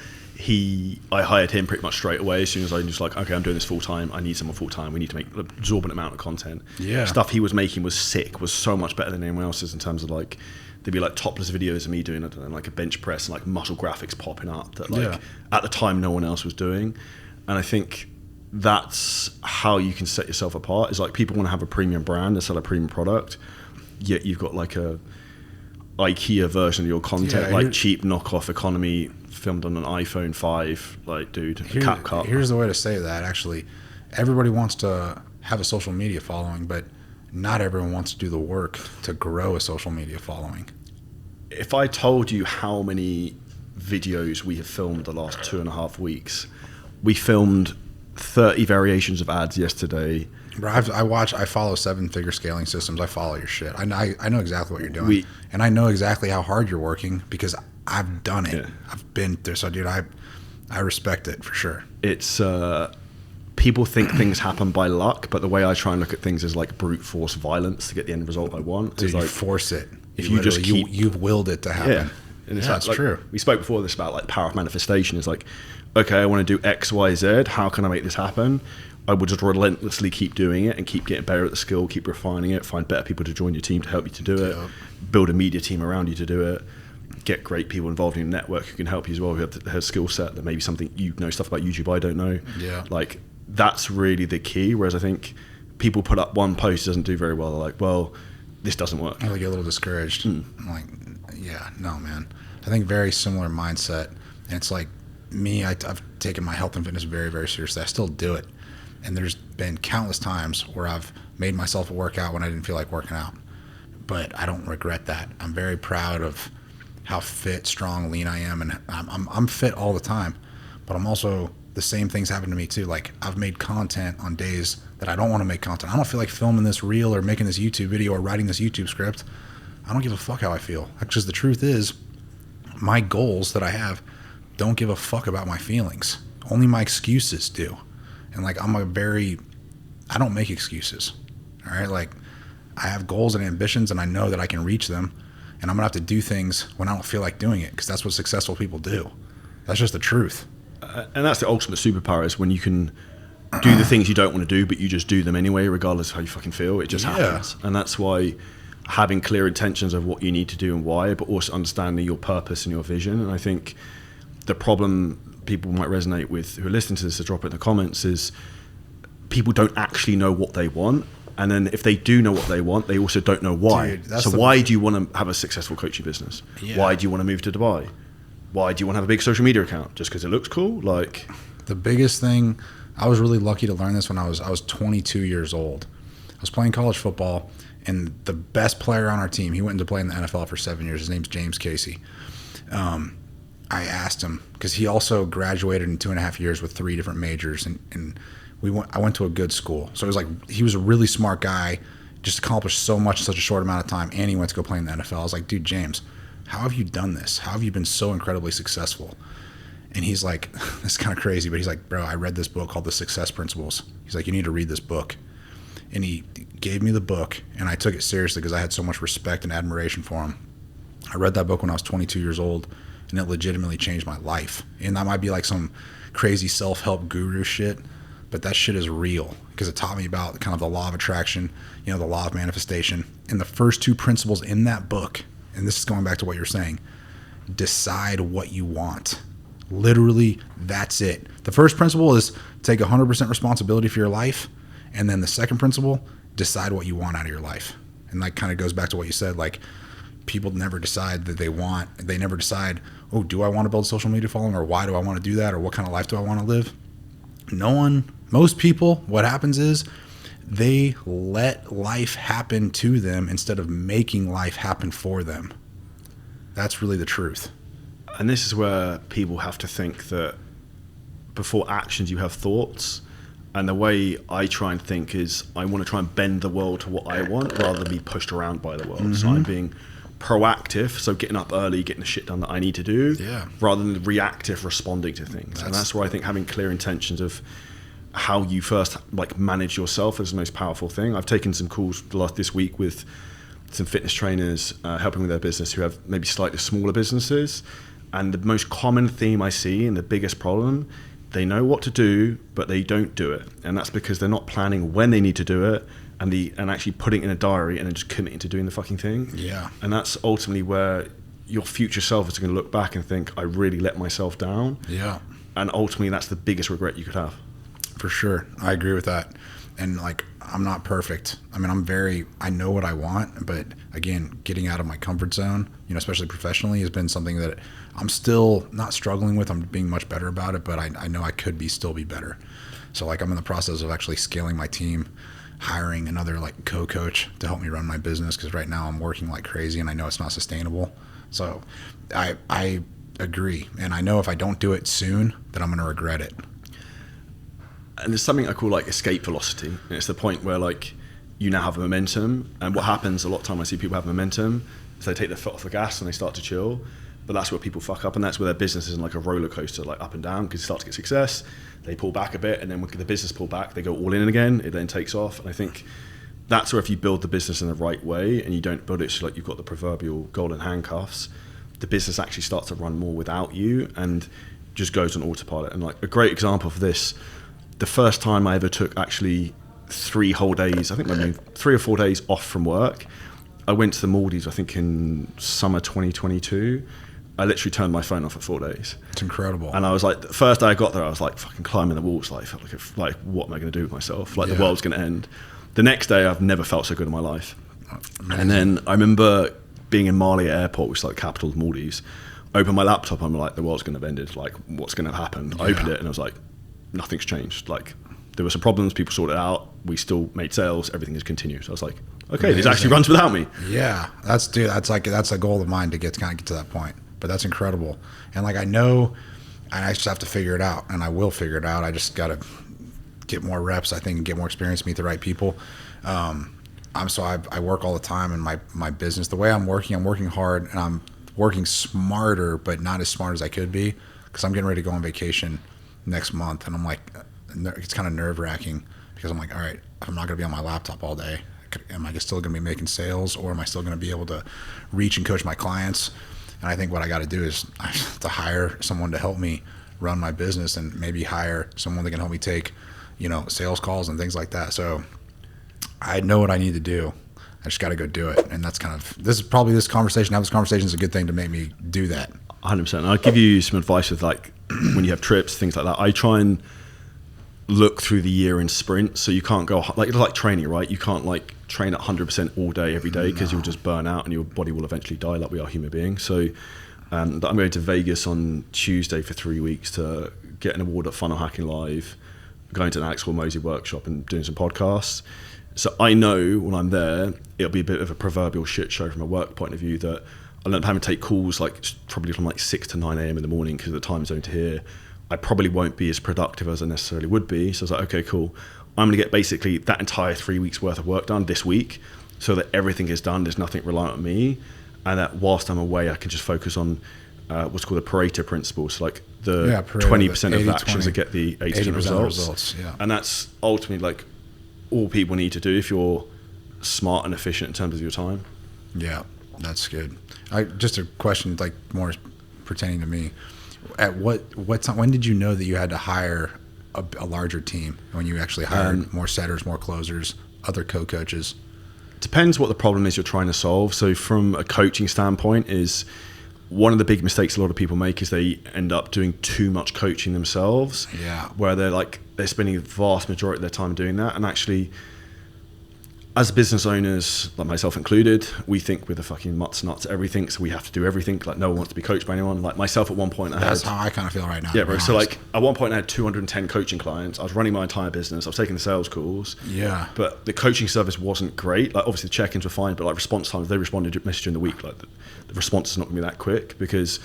I hired him pretty much straight away. As soon as I was like, okay, I'm doing this full time, I need someone full time, we need to make an absorbent amount of content. Yeah, stuff he was making was sick, was so much better than anyone else's, in terms of like, there'd be like topless videos of me doing, I don't know, like a bench press and like muscle graphics popping up that like at the time no one else was doing. And I think that's how you can set yourself apart, is like, people want to have a premium brand and sell a premium product, yet you've got like a IKEA version of your content, like cheap knockoff economy filmed on an iPhone 5, like, dude, CapCut. Here's the way to say that, actually. Everybody wants to have a social media following, but not everyone wants to do the work to grow a social media following. If I told you how many videos we have filmed the last 2.5 weeks, we filmed 30 variations of ads yesterday. Bro, I follow 7-figure scaling systems. I follow your shit. I know exactly what you're doing. And I know exactly how hard you're working because I've done it. Yeah. I've been there. So, dude, I respect it for sure. It's, people think things happen by luck, but the way I try and look at things is like brute force violence to get the end result I want. Dude, like, you force it. If you just keep... You've willed it to happen. Yeah. And that's like, true. We spoke before this about like power of manifestation. It's like, okay, I want to do X, Y, Z. How can I make this happen? I would just relentlessly keep doing it and keep getting better at the skill, keep refining it, find better people to join your team to help you to do it, build a media team around you to do it, get great people involved in your network who can help you as well, who have a skill set that maybe something, you know, stuff about YouTube I don't know. Yeah. Like, that's really the key. Whereas I think people put up one post, doesn't do very well. They're like, well, this doesn't work. I get a little discouraged. I'm like, yeah, no, man. I think very similar mindset. And it's like me, I've taken my health and fitness very, very seriously. I still do it. And there's been countless times where I've made myself a workout when I didn't feel like working out. But I don't regret that. I'm very proud of how fit, strong, lean I am. And I'm fit all the time. But I'm also, the same things happen to me too. Like, I've made content on days that I don't want to make content. I don't feel like filming this reel or making this YouTube video or writing this YouTube script. I don't give a fuck how I feel. Because the truth is, my goals that I have don't give a fuck about my feelings. Only my excuses do. And like, I don't make excuses. All right. Like, I have goals and ambitions and I know that I can reach them, and I'm gonna have to do things when I don't feel like doing it, because that's what successful people do. That's just the truth. And that's the ultimate superpower, is when you can do the things you don't want to do, but you just do them anyway, regardless of how you fucking feel. It just happens. And that's why having clear intentions of what you need to do and why, but also understanding your purpose and your vision. And I think the problem people might resonate with who are listening to this, to drop it in the comments, is people don't actually know what they want. And then if they do know what they want, they also don't know why. Dude, so why do you want to have a successful coaching business? Yeah. Why do you want to move to Dubai? Why do you want to have a big social media account? Just because it looks cool? Like, the biggest thing, I was really lucky to learn this when I was 22 years old. I was playing college football, and the best player on our team, he went into play in the NFL for 7 years. His name's James Casey. I asked him, because he also graduated in 2.5 years with 3 different majors, and I went to a good school. So it was like, he was a really smart guy, just accomplished so much in such a short amount of time, and he went to go play in the NFL. I was like, dude, James, how have you done this? How have you been so incredibly successful? And he's like, this is kind of crazy, but he's like, bro, I read this book called The Success Principles. He's like, you need to read this book. And he gave me the book, and I took it seriously because I had so much respect and admiration for him. I read that book when I was 22 years old, and it legitimately changed my life. And that might be like some crazy self-help guru shit, but that shit is real, because it taught me about kind of the law of attraction, the law of manifestation. And the first 2 principles in that book, and this is going back to what you're saying, decide what you want. Literally, that's it. The first principle is take 100% responsibility for your life. And then the second principle, decide what you want out of your life. And that kind of goes back to what you said, like, people never decide that they never decide, oh, do I want to build a social media following, or why do I want to do that, or what kind of life do I want to live? Most people, what happens is they let life happen to them instead of making life happen for them. That's really the truth. And this is where people have to think that before actions, you have thoughts. And the way I try and think is I want to try and bend the world to what I want rather than be pushed around by the world. Mm-hmm. So I'm being proactive, so getting up early, getting the shit done that I need to do, rather than reactive, responding to things. And that's where I think having clear intentions of how you first manage yourself is the most powerful thing. I've taken some calls this week with some fitness trainers helping with their business who have maybe slightly smaller businesses. And the most common theme I see, and the biggest problem, they know what to do, but they don't do it. And that's because they're not planning when they need to do it and actually putting it in a diary and then just committing to doing the fucking thing. Yeah. And that's ultimately where your future self is going to look back and think, I really let myself down. Yeah. And ultimately, that's the biggest regret you could have. For sure. I agree with that. And I'm not perfect. I mean, I know what I want, but again, getting out of my comfort zone, especially professionally, has been something that I'm still not struggling with. I'm being much better about it, but I know I could still be better. So I'm in the process of actually scaling my team, hiring another co-coach to help me run my business, because right now I'm working like crazy and I know it's not sustainable. So I agree. And I know if I don't do it soon, that I'm going to regret it. And there's something I call escape velocity. And it's the point where you now have momentum. And what happens a lot of time I see people have momentum is they take their foot off the gas and they start to chill. But that's where people fuck up, and that's where their business is like a roller coaster, up and down, because you start to get success, they pull back a bit, and then when the business pull back, they go all in again, it then takes off. And I think that's where if you build the business in the right way and you don't build it so you've got the proverbial golden handcuffs, the business actually starts to run more without you and just goes on autopilot. And a great example of this, the first time I ever took actually 3 whole days, I think maybe 3 or 4 days off from work, I went to the Maldives, I think in summer 2022. I literally turned my phone off for 4 days. It's incredible. And I was the first day I got there, I was fucking climbing the walls, felt what am I going to do with myself? The world's going to end. The next day, I've never felt so good in my life. Amazing. And then I remember being in Mali Airport, which is capital of Maldives, opened my laptop, I'm the world's going to have ended, what's going to happen? I opened it and I was nothing's changed. There were some problems, people sorted it out, we still made sales, everything has continued. So I was okay, Amazing. This actually runs without me. Yeah, that's a goal of mine to get to that point. But that's incredible. And I know, and I just have to figure it out, and I will figure it out. I just got to get more reps, I think, and get more experience, meet the right people. I work all the time in my business. The way I'm working hard, and I'm working smarter, but not as smart as I could be, because I'm getting ready to go on vacation next month. And I'm it's kind of nerve wracking, because I'm all right, I'm not going to be on my laptop all day. Am I still going to be making sales, or am I still going to be able to reach and coach my clients? And I think what I got to do is I have to hire someone to help me run my business, and maybe hire someone that can help me take, sales calls and things like that. So I know what I need to do. I just got to go do it. And that's this conversation is a good thing to make me do that. 100%. I'll give you some advice with like when you have trips, things like that. I try and look through the year in sprints. So you can't go like training, right? You can't like train at 100% all day, every day, because you'll just burn out and your body will eventually die, like we are human beings. So I'm going to Vegas on Tuesday for 3 weeks to get an award at Funnel Hacking Live, going to an Alex Hormozy workshop and doing some podcasts. So I know when I'm there, it'll be a bit of a proverbial shit show from a work point of view, that I'll end up having to take calls like probably from like 6 to 9 a.m. in the morning because of the time zone to here. I probably won't be as productive as I necessarily would be. So I was like, okay, cool. I'm going to get basically that entire 3 weeks worth of work done this week so that everything is done. There's nothing reliant on me. And that whilst I'm away, I can just focus on what's called the Pareto principle. So like the 20% of actions that get the 80% results. Yeah. And that's ultimately like all people need to do if you're smart and efficient in terms of your time. Yeah, that's good. Just a question, like more pertaining to me. At what time, when did you know that you had to hire a larger team? When you actually hired more setters, more closers, other co-coaches? Depends what the problem is you're trying to solve. So from a coaching standpoint, is one of the big mistakes a lot of people make is they end up doing too much coaching themselves. Yeah. Where they're spending the vast majority of their time doing that. And actually, as business owners, like myself included, we think we're the fucking nuts everything, so we have to do everything. Like no one wants to be coached by anyone. Like myself at one point, That's how I kind of feel right now. Yeah, bro. So like at one point I had 210 coaching clients. I was running my entire business. I was taking the sales calls. Yeah. But the coaching service wasn't great. Like obviously the check-ins were fine, but like response times, they responded to message in the week. Like the response is not gonna be that quick because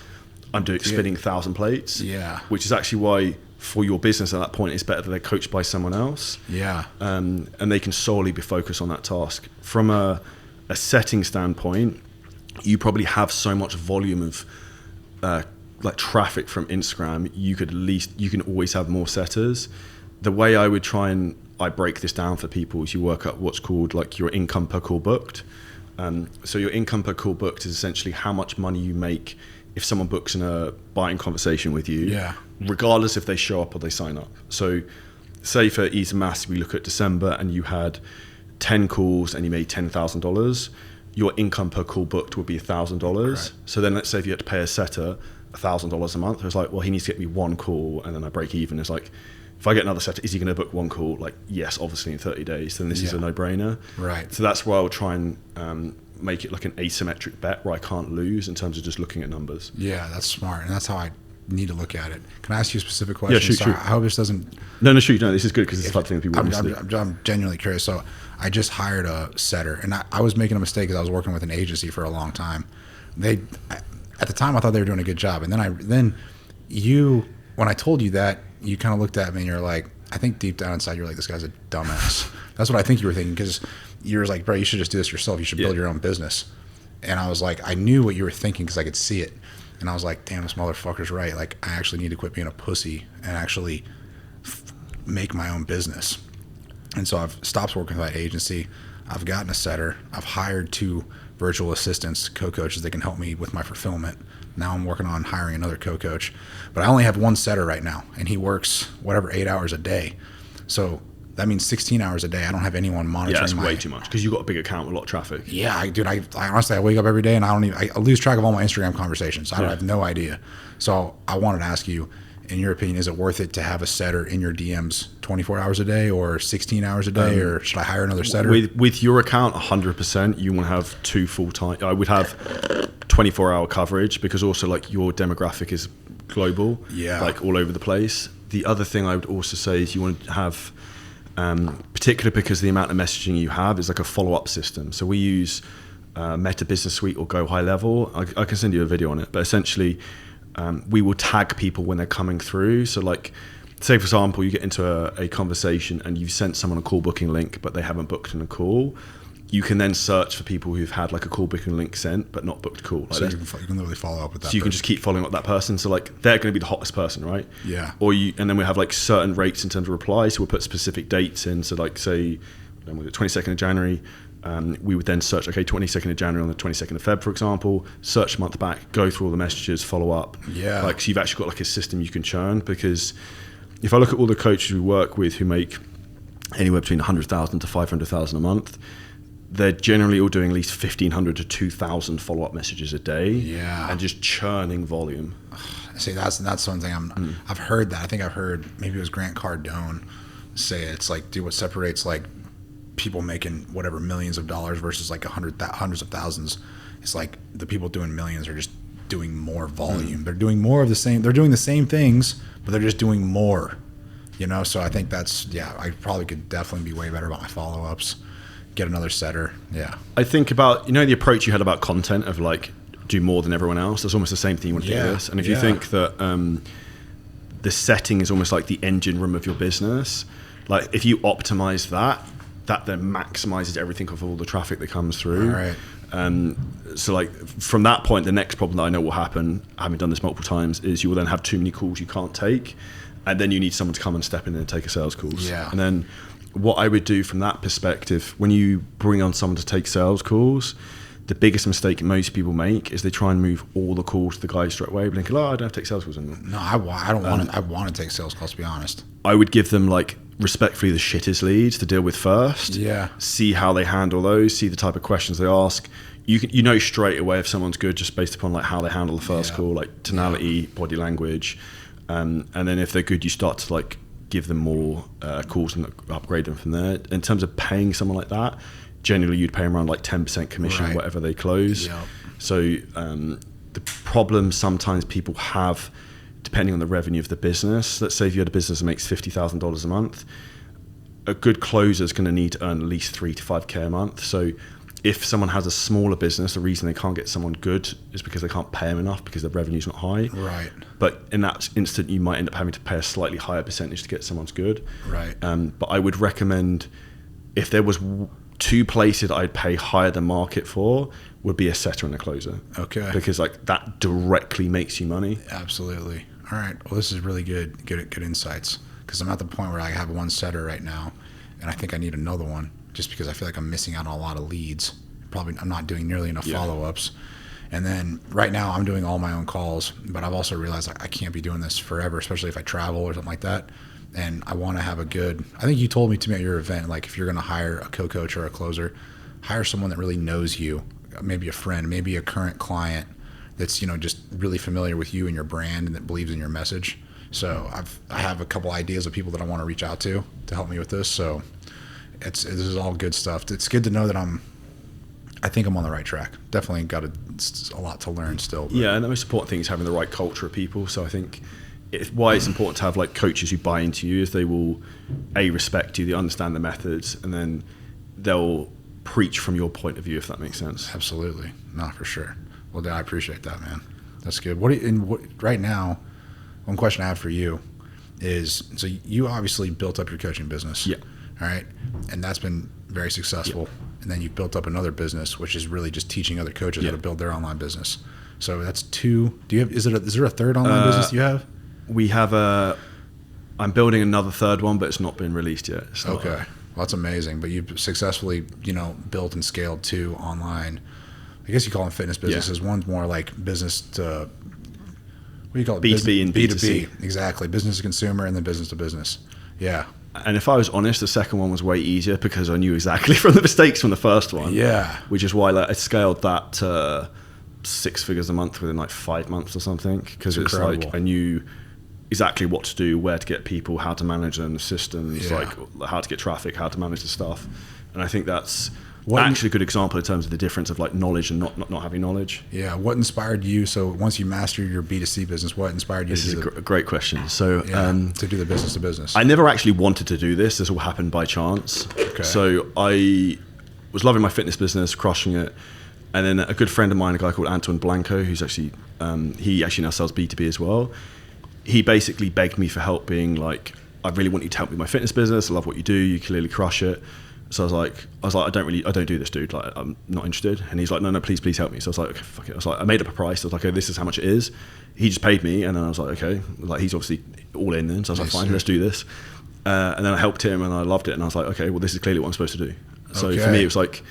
I'm spinning 1,000 plates. Yeah. Which is actually why for your business at that point, it's better that they're coached by someone else. Yeah. And they can solely be focused on that task. From a setting standpoint, you probably have so much volume of like traffic from Instagram, you can always have more setters. The way I would I break this down for people is you work out what's called like your income per call booked. So your income per call booked is essentially how much money you make if someone books in a buying conversation with you, regardless if they show up or they sign up. So say for ease of maths, we look at December and you had 10 calls and you made $10,000, your income per call booked would be $1,000. Right. So then let's say if you had to pay a setter $1,000 a month, it was like, well, he needs to get me one call and then I break even. It's like, if I get another setter, is he going to book one call? Like, yes, obviously in 30 days, then this is a no-brainer. Right. So that's why I would try and make it like an asymmetric bet where I can't lose in terms of just looking at numbers. Yeah, that's smart. And that's how I need to look at it. Can I ask you a specific question? Yeah, shoot. I hope this doesn't... No, shoot. No, this is good because it's the type of thing that people want to do. I'm genuinely curious. So I just hired a setter and I was making a mistake because I was working with an agency for a long time. At the time I thought they were doing a good job. And then when I told you that, you kind of looked at me and you're like, I think deep down inside you're like, this guy's a dumbass. That's what I think you were thinking, because you were like, bro, you should just do this yourself. You should build your own business. And I was like, I knew what you were thinking because I could see it. And I was like, damn, this motherfucker's right. Like, I actually need to quit being a pussy and actually make my own business. And so I've stopped working with that agency. I've gotten a setter. I've hired 2 virtual assistants, co-coaches that can help me with my fulfillment. Now I'm working on hiring another co-coach. But I only have 1 setter right now, and he works 8 hours a day. So that means 16 hours a day. I don't have anyone monitoring. Yeah, that's way too much because you've got a big account with a lot of traffic. Yeah, I honestly, I wake up every day and I lose track of all my Instagram conversations. I have no idea. So I wanted to ask you, in your opinion, is it worth it to have a setter in your DMs 24 hours a day or 16 hours a day, or should I hire another setter? With your account, 100%, you want to have 2 full-time. I would have 24-hour coverage because also like your demographic is global, like all over the place. The other thing I would also say is you want to have, particularly because the amount of messaging you have is like a follow-up system. So we use Meta Business Suite or Go High Level. I can send you a video on it, but essentially we will tag people when they're coming through. So like, say for example, you get into a conversation and you've sent someone a call booking link, but they haven't booked in a call. You can then search for people who've had like a call booking link sent, but not booked a call. Like so you can literally follow up with that. So you can just keep following up that person. So like they're going to be the hottest person, right? Yeah. And then we have like certain rates in terms of replies. So we'll put specific dates in. So like say, 22nd of January, we would then search, 22nd of January on the 22nd of Feb, for example, search a month back, go through all the messages, follow up. Yeah. Like, so you've actually got like a system you can churn, because if I look at all the coaches we work with who make anywhere between 100,000 to 500,000 a month, they're generally all doing at least 1,500 to 2,000 follow-up messages a day, and just churning volume. See, that's something I've heard that. I think I've heard, maybe it was Grant Cardone say it's like, dude, what separates like people making whatever millions of dollars versus like hundreds of thousands. It's like the people doing millions are just doing more volume. They're doing more of the same. They're doing the same things, but they're just doing more. You know, so I think that's, I probably could definitely be way better about my follow-ups. Get another setter. Yeah. I think about, the approach you had about content of like, do more than everyone else. That's almost the same thing you want to do this. And if you think that the setting is almost like the engine room of your business, like if you optimize that then maximizes everything of all the traffic that comes through. All right. So like from that point, the next problem that I know will happen, having done this multiple times, is you will then have too many calls you can't take. And then you need someone to come and step in and take a sales calls. Yeah. And then what I would do from that perspective, when you bring on someone to take sales calls, the biggest mistake most people make is they try and move all the calls to the guy straight away, thinking, I don't have to take sales calls anymore. No, I don't want to. I want to take sales calls, to be honest. I would give them like respectfully the shittest leads to deal with first. Yeah. See how they handle those. See the type of questions they ask. You know straight away if someone's good just based upon like how they handle the first call, like tonality, body language, and then if they're good, you start to like give them more calls and upgrade them from there. In terms of paying someone like that, generally you'd pay them around like 10% commission, whatever they close. Yep. So the problem sometimes people have, depending on the revenue of the business, let's say if you had a business that makes $50,000 a month, a good closer is going to need to earn at least 3 to 5K a month. So if someone has a smaller business, the reason they can't get someone good is because they can't pay them enough because their revenue's not high. Right. But in that instant, you might end up having to pay a slightly higher percentage to get someone's good. Right. But I would recommend, if there was two places I'd pay higher than market for, would be a setter and a closer. Okay. Because like that directly makes you money. Absolutely. All right. Well, this is really good insights, because I'm at the point where I have one setter right now, and I think I need another one, just because I feel like I'm missing out on a lot of leads. Probably I'm not doing nearly enough follow-ups. And then right now I'm doing all my own calls, but I've also realized I can't be doing this forever, especially if I travel or something like that. And I want to have I think you told me at your event, like if you're going to hire a co-coach or a closer, hire someone that really knows you, maybe a friend, maybe a current client that's, just really familiar with you and your brand and that believes in your message. So I have a couple ideas of people that I want to reach out to help me with this. So this is all good stuff. It's good to know that I think I'm on the right track. Definitely got a lot to learn still. But. Yeah, and the most important thing is having the right culture of people. So I think why it's important to have like coaches who buy into you is they will respect you, they understand the methods, and then they'll preach from your point of view, if that makes sense. Absolutely. No, for sure. Well, I appreciate that, man. That's good. Right now, one question I have for you is, so you obviously built up your coaching business. Yeah. All right. And that's been very successful. Yeah. And then you've built up another business, which is really just teaching other coaches how to build their online business. So that's two. Is there a third online business you have? We have I'm building another third one, but it's not been released yet. So. Okay. Well, that's amazing. But you've successfully, built and scaled two online, I guess you call them fitness businesses. Yeah. One's more like business to, what do you call it? B2B and B2C. Exactly. Business to consumer and then business to business. Yeah. And if I was honest, the second one was way easier because I knew exactly from the mistakes from the first one. Yeah. Which is why I scaled that to 6 figures a month within like 5 months or something. Because it's incredible. Like I knew exactly what to do, where to get people, how to manage them, the systems, like how to get traffic, how to manage the stuff. And I think that's actually a good example in terms of the difference of like knowledge and not having knowledge. Yeah. What inspired you? So once you mastered your B2C business, what inspired you? This is a great question. So to do the business to business. I never actually wanted to do this. This all happened by chance. Okay. So I was loving my fitness business, crushing it. And then a good friend of mine, a guy called Anton Blanco, who's actually, he actually now sells B2B as well. He basically begged me for help, being like, I really want you to help me with my fitness business. I love what you do. You clearly crush it. So I was like, I don't do this, dude. Like, I'm not interested. And he's like, no, please help me. So I was like, okay, fuck it. I was like, I made up a price. I was like, okay, this is how much it is. He just paid me. And then I was like, okay, like he's obviously all in then. So I was like, fine, let's do this. And then I helped him and I loved it. And I was like, okay, well, this is clearly what I'm supposed to do. So for me, it was like,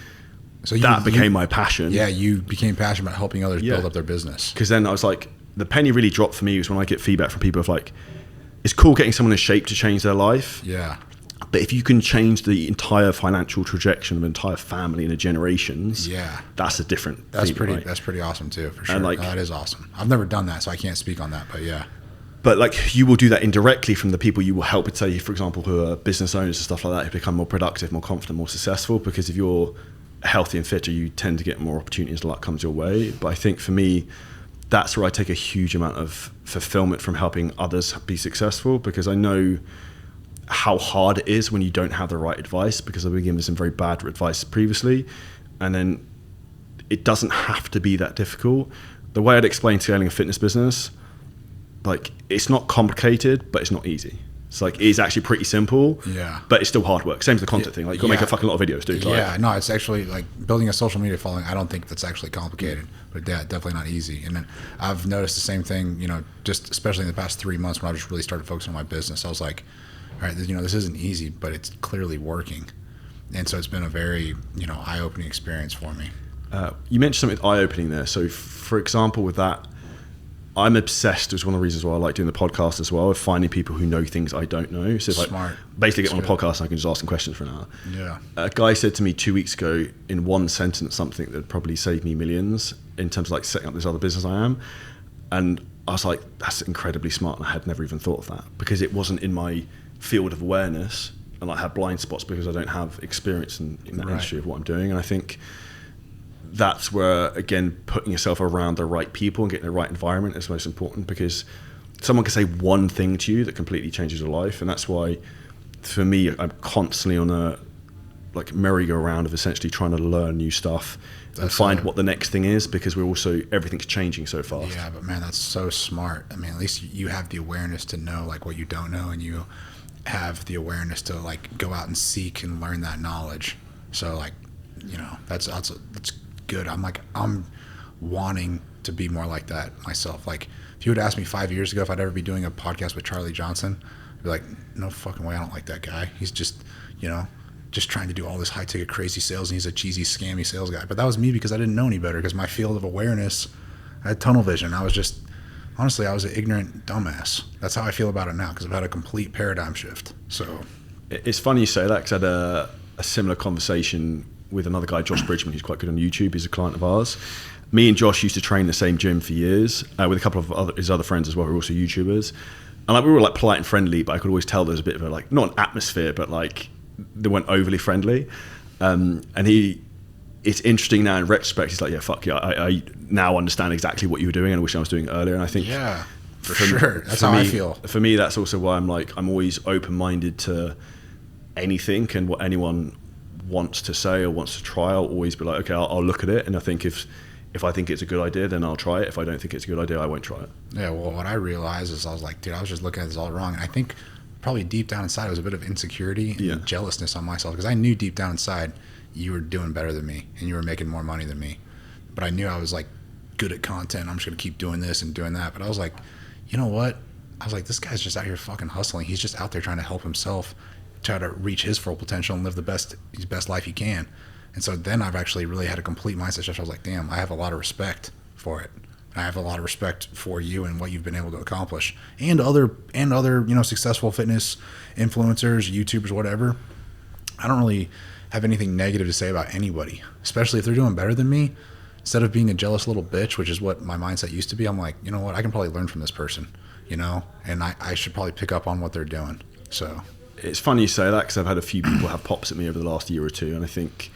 that became my passion. Yeah, you became passionate about helping others build up their business. Because then I was like, the penny really dropped for me was when I get feedback from people of like, it's cool getting someone in shape to change their life. Yeah. But if you can change the entire financial trajectory of an entire family in a generations, that's a different. That's feeling, pretty. That's pretty awesome too, for sure. And like, that is awesome. I've never done that, so I can't speak on that. But yeah. But like, you will do that indirectly from the people you will help, say, for example, who are business owners and stuff like that, who become more productive, more confident, more successful. Because if you're healthy and fitter, you tend to get more opportunities, luck comes your way. But I think for me, that's where I take a huge amount of fulfillment from helping others be successful, because I know how hard it is when you don't have the right advice, because I've been given some very bad advice previously, and then it doesn't have to be that difficult. The way I'd explain scaling a fitness business, like, it's not complicated, but it's not easy. It's like, it's actually pretty simple, but it's still hard work. Same as the content thing. Like, you've got to make a fucking lot of videos, dude. Yeah, no, it's actually like building a social media following. I don't think that's actually complicated, but yeah, definitely not easy. And then I've noticed the same thing, you know, just especially in the past 3 months when I just really started focusing on my business. I was like, all right, you know, this isn't easy, but it's clearly working. And so it's been a very, you know, eye-opening experience for me. You mentioned something eye-opening there. So, for example, with that, I'm obsessed. It's one of the reasons why I like doing the podcast as well, of finding people who know things I don't know. So, like, smart. Basically, get on a podcast and I can just ask them questions for an hour. Yeah. A guy said to me 2 weeks ago in one sentence something that probably saved me millions in terms of like setting up this other business I am. And I was like, that's incredibly smart. And I had never even thought of that, because it wasn't in my field of awareness, and I have blind spots because I don't have experience in that industry of what I'm doing. And I think that's where, again, putting yourself around the right people and getting the right environment is most important, because someone can say one thing to you that completely changes your life. And that's why, for me, I'm constantly on a like merry-go-round of essentially trying to learn new stuff and find what the next thing is, because we're also, everything's changing so fast. Yeah, but man, that's so smart. I mean, at least you have the awareness to know like what you don't know, and you have the awareness to like go out and seek and learn that knowledge. So like, you know, that's good. I'm wanting to be more like that myself. Like, if you would ask me 5 years ago if I'd ever be doing a podcast with Charlie Johnson, I'd be like, no fucking way, I don't like that guy. He's just, you know, just trying to do all this high ticket crazy sales, and he's a cheesy scammy sales guy. But that was me because I didn't know any better, because my field of awareness, I had tunnel vision. I was just, honestly, I was an ignorant dumbass. That's how I feel about it now, because I've had a complete paradigm shift. So it's funny you say that, because I had a similar conversation with another guy, Josh Bridgman, who's quite good on YouTube. He's a client of ours. Me and Josh used to train the same gym for years, with a couple of his other friends as well, who are also YouTubers. And like, we were like polite and friendly, but I could always tell there was a bit of a, like, not an atmosphere, but like they weren't overly friendly. And it's interesting now in retrospect. He's like, yeah, fuck yeah, I now understand exactly what you were doing, and I wish I was doing it earlier. And I think, yeah, for sure, that's how I feel. For me, that's also why I'm always open-minded to anything, and what anyone wants to say or wants to try, I'll always be like, okay, I'll look at it, and I think if I think it's a good idea, then I'll try it. If I don't think it's a good idea, I won't try it. Yeah, well, what I realized is I was like, dude, I was just looking at this all wrong. And I think probably deep down inside, it was a bit of insecurity and jealousness on myself, because I knew deep down inside you were doing better than me and you were making more money than me. But I knew I was like good at content. I'm just going to keep doing this and doing that. But I was like, you know what? I was like, this guy's just out here fucking hustling. He's just out there trying to help himself, try to reach his full potential and live his best life he can. And so then I've actually really had a complete mindset shift. I was like, damn, I have a lot of respect for it. I have a lot of respect for you and what you've been able to accomplish, and other, you know, successful fitness influencers, YouTubers, whatever. I don't really have anything negative to say about anybody, especially if they're doing better than me. Instead of being a jealous little bitch, which is what my mindset used to be, I'm like, you know what? I can probably learn from this person, you know, and I should probably pick up on what they're doing. So it's funny you say that, because I've had a few people have pops at me over the last year or two, and I think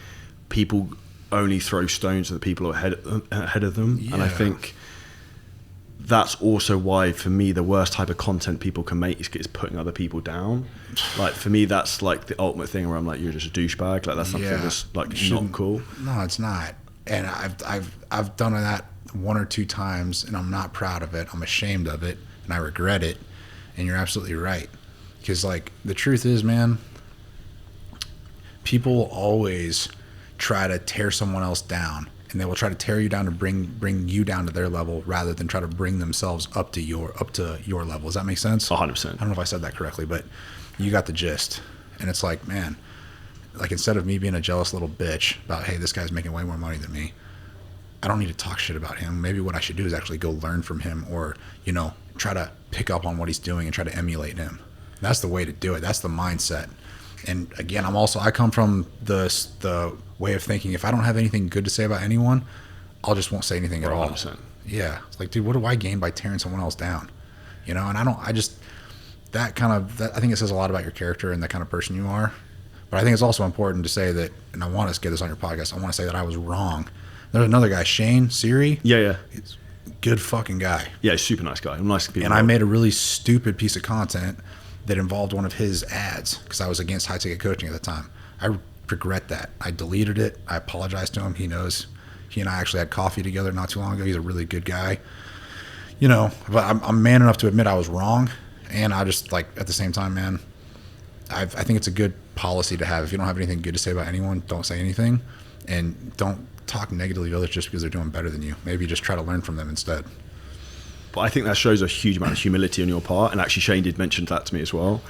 people only throw stones at the people ahead of them. Yeah. And I think that's also why, for me, the worst type of content people can make is putting other people down. Like, for me, that's like the ultimate thing where I'm like, you're just a douchebag. Like, that's something that's like not cool. No, it's not. And I've done that 1 or 2 times, and I'm not proud of it. I'm ashamed of it, and I regret it. And you're absolutely right. Because, like, the truth is, man, people will always try to tear someone else down, and they will try to tear you down to bring you down to their level, rather than try to bring themselves up to your level. Does that make sense? 100%. I don't know if I said that correctly, but you got the gist. And it's like, man, like, instead of me being a jealous little bitch about, hey, this guy's making way more money than me, I don't need to talk shit about him. Maybe what I should do is actually go learn from him, or, you know, try to pick up on what he's doing and try to emulate him. That's the way to do it. That's the mindset. And again, I come from the way of thinking, if I don't have anything good to say about anyone, I'll just won't say anything at all. 100%. Yeah. It's like, dude, what do I gain by tearing someone else down? And I think it says a lot about your character and the kind of person you are. But I think it's also important to say that, and I want to get this on your podcast, I want to say that I was wrong. There's another guy, Shane Siri. Yeah. He's a good fucking guy. Yeah, he's a super nice guy. Nice people. And I made a really stupid piece of content that involved one of his ads because I was against high ticket coaching at the time. I regret that. I deleted it. I apologized to him. He knows. He and I actually had coffee together not too long ago. He's a really good guy. But I'm man enough to admit I was wrong. And I just, like, at the same time, man, I think it's a good policy to have. If you don't have anything good to say about anyone, don't say anything. And don't talk negatively of others just because they're doing better than you. Maybe just try to learn from them instead. But I think that shows a huge amount of humility on your part. And actually, Shane did mention that to me as well.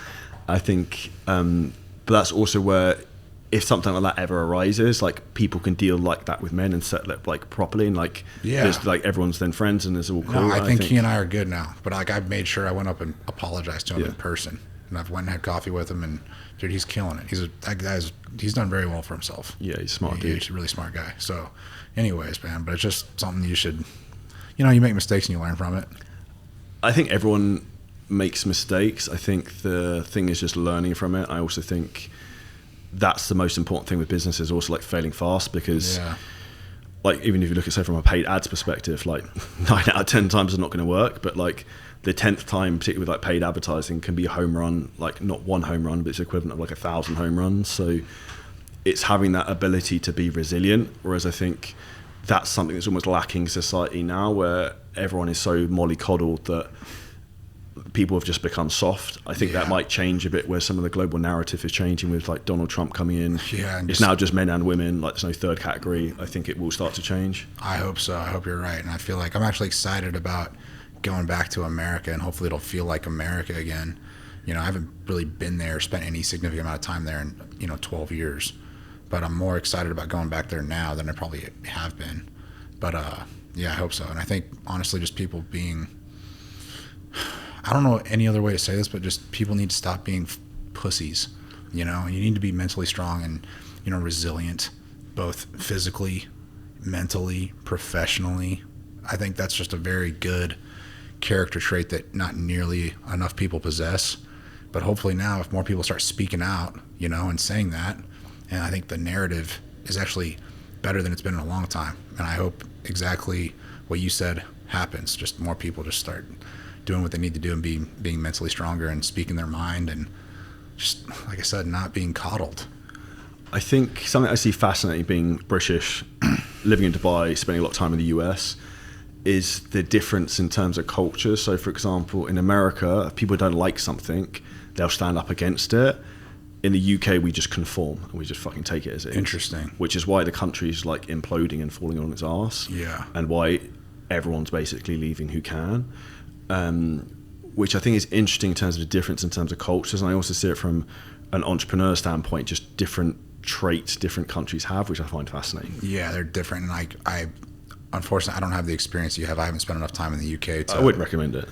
I think, but that's also where, if something like that ever arises, like, people can deal like that with men and settle it, like, properly, and like, there's, like, everyone's then friends and there's all cool. No, I think he and I are good now. But like, I've made sure I went up and apologized to him in person, and I've went and had coffee with him, and dude, he's killing it. He's done very well for himself. Yeah, he's a smart dude. He's a really smart guy. So, anyways, man, but it's just something you should, you make mistakes and you learn from it. I think everyone makes mistakes. I think the thing is just learning from it. I also think that's the most important thing with business, is also, like, failing fast, because like, even if you look at, say, from a paid ads perspective, like 9 out of 10 times are not going to work, but like the 10th time, particularly with like paid advertising, can be a home run, like not one home run, but it's equivalent of like 1,000 home runs. So it's having that ability to be resilient. Whereas I think that's something that's almost lacking in society now, where everyone is so mollycoddled that people have just become soft. I think that might change a bit, where some of the global narrative is changing with like Donald Trump coming in. It's now just men and women, like there's no third category. I think it will start to change. I hope so. I hope you're right. And I feel like I'm actually excited about going back to America, and hopefully it'll feel like America again. I haven't really been there, spent any significant amount of time there in 12 years, but I'm more excited about going back there now than I probably have been. But I hope so. And I think honestly, just people being, I don't know any other way to say this, but just people need to stop being pussies. You need to be mentally strong and, resilient, both physically, mentally, professionally. I think that's just a very good character trait that not nearly enough people possess. But hopefully now, if more people start speaking out, and saying that, and I think the narrative is actually better than it's been in a long time. And I hope exactly what you said happens. Just more people just start doing what they need to do and being mentally stronger and speaking their mind, and just, like I said, not being coddled. I think something I see fascinating, being British, living in Dubai, spending a lot of time in the US, is the difference in terms of culture. So for example, in America, if people don't like something, they'll stand up against it. In the UK, we just conform and we just fucking take it as it is. Interesting. Which is why the country's like imploding and falling on its arse. Yeah. And why everyone's basically leaving who can. Which I think is interesting in terms of the difference in terms of cultures. And I also see it from an entrepreneur standpoint, just different traits different countries have, which I find fascinating. Yeah, they're different. And I unfortunately, I don't have the experience you have. I haven't spent enough time in the UK. I wouldn't recommend it.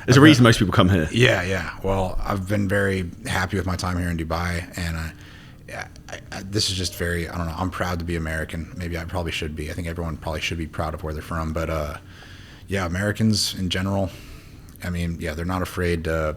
There's a reason most people come here. Yeah. Well, I've been very happy with my time here in Dubai. And this is just very, I don't know, I'm proud to be American. Maybe I probably should be. I think everyone probably should be proud of where they're from. But Americans in general, I mean, they're not afraid to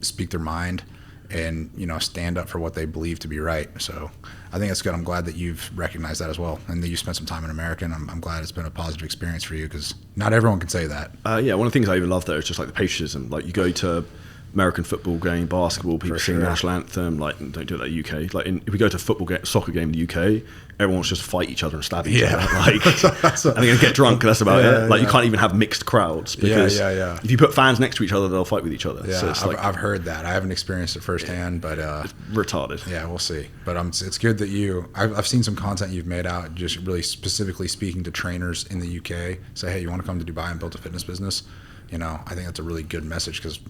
speak their mind and, stand up for what they believe to be right. So I think that's good. I'm glad that you've recognized that as well, and that you spent some time in America, and I'm glad it's been a positive experience for you, because not everyone can say that. One of the things I even love there is just like the patriotism. Like, you go to American football game, basketball, people sing the national anthem, like, don't do that in the UK. Like, if we go to a soccer game in the UK, everyone wants to just fight each other and stab each other. Like, and they're going to get drunk, that's about it. Like, you can't even have mixed crowds, because if you put fans next to each other, they'll fight with each other. Yeah, so I've heard that. I haven't experienced it firsthand, but it's retarded. Yeah, we'll see. But it's good that I've seen some content you've made out, just really specifically speaking to trainers in the UK. Say, hey, you want to come to Dubai and build a fitness business? I think that's a really good message, because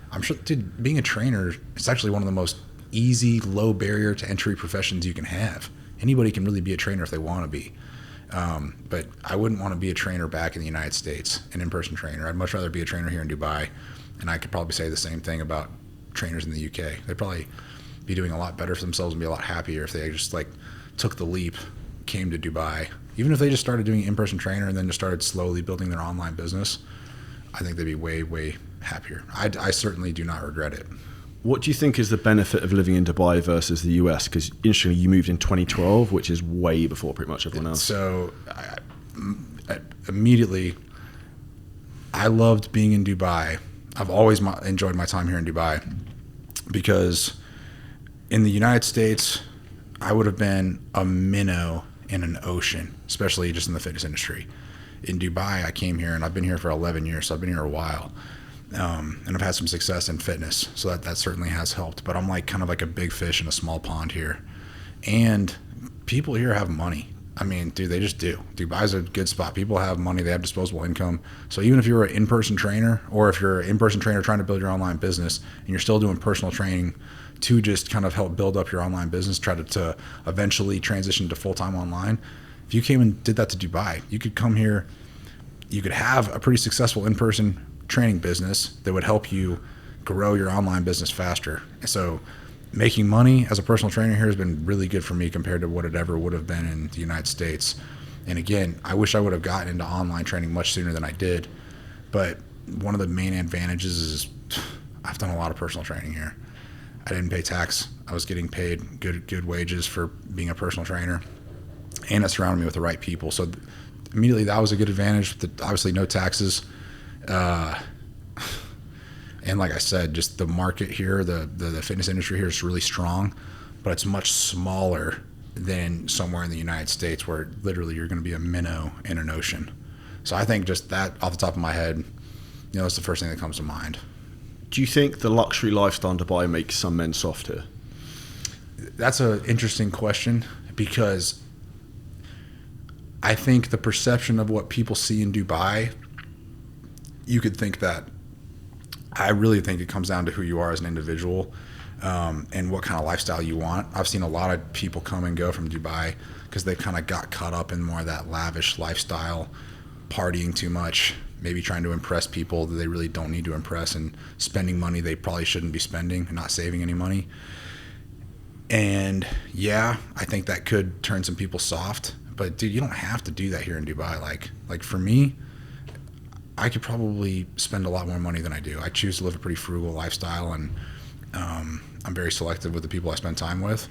I'm sure, dude, being a trainer, it's actually one of the most easy, low barrier to entry professions you can have. Anybody can really be a trainer if they want to be. But I wouldn't want to be a trainer back in the United States, an in-person trainer. I'd much rather be a trainer here in Dubai. And I could probably say the same thing about trainers in the UK. They'd probably be doing a lot better for themselves and be a lot happier if they just like took the leap, came to Dubai. Even if they just started doing in-person trainer and then just started slowly building their online business, I think they'd be way, way happier. I certainly do not regret it. What do you think is the benefit of living in Dubai versus the US? Because interestingly, you moved in 2012, which is way before pretty much everyone else. So immediately, I loved being in Dubai. I've always enjoyed my time here in Dubai because in the United States, I would have been a minnow in an ocean, especially just in the fitness industry. In Dubai, I came here and I've been here for 11 years, so I've been here a while. And I've had some success in fitness, so that certainly has helped. But I'm like kind of like a big fish in a small pond here. And people here have money. I mean, dude, they just do. Dubai's a good spot. People have money. They have disposable income. So even if you're an in-person trainer, or if you're an in-person trainer trying to build your online business and you're still doing personal training to just kind of help build up your online business, try to eventually transition to full-time online, if you came and did that to Dubai, you could come here, you could have a pretty successful in-person training business that would help you grow your online business faster. So making money as a personal trainer here has been really good for me compared to what it ever would have been in the United States. And again, I wish I would have gotten into online training much sooner than I did. But one of the main advantages is I've done a lot of personal training here. I didn't pay tax. I was getting paid good wages for being a personal trainer. And it surrounded me with the right people. So immediately that was a good advantage. Obviously no taxes. And like I said, just the market here, the fitness industry here is really strong, but it's much smaller than somewhere in the United States where literally you're going to be a minnow in an ocean. So I think just that off the top of my head, it's the first thing that comes to mind. Do you think the luxury lifestyle in Dubai makes some men soft here? That's an interesting question because I think the perception of what people see in Dubai, you could think that. I really think it comes down to who you are as an individual and what kind of lifestyle you want. I've seen a lot of people come and go from Dubai because they kind of got caught up in more of that lavish lifestyle, partying too much, maybe trying to impress people that they really don't need to impress, and spending money they probably shouldn't be spending and not saving any money. And yeah, I think that could turn some people soft. But dude, you don't have to do that here in Dubai. Like for me, I could probably spend a lot more money than I do. I choose to live a pretty frugal lifestyle, and I'm very selective with the people I spend time with.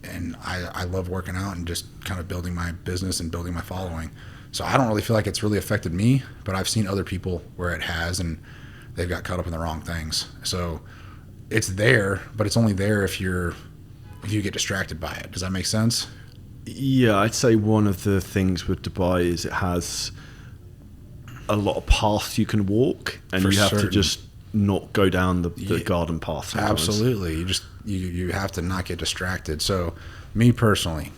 And I love working out and just kind of building my business and building my following. So I don't really feel like it's really affected me, but I've seen other people where it has, and they've got caught up in the wrong things. So it's there, but it's only there if you get distracted by it. Does that make sense? Yeah, I'd say one of the things with Dubai is it has a lot of paths you can walk, and you have to just not go down the garden path sometimes. Absolutely. You have to not get distracted. So me personally,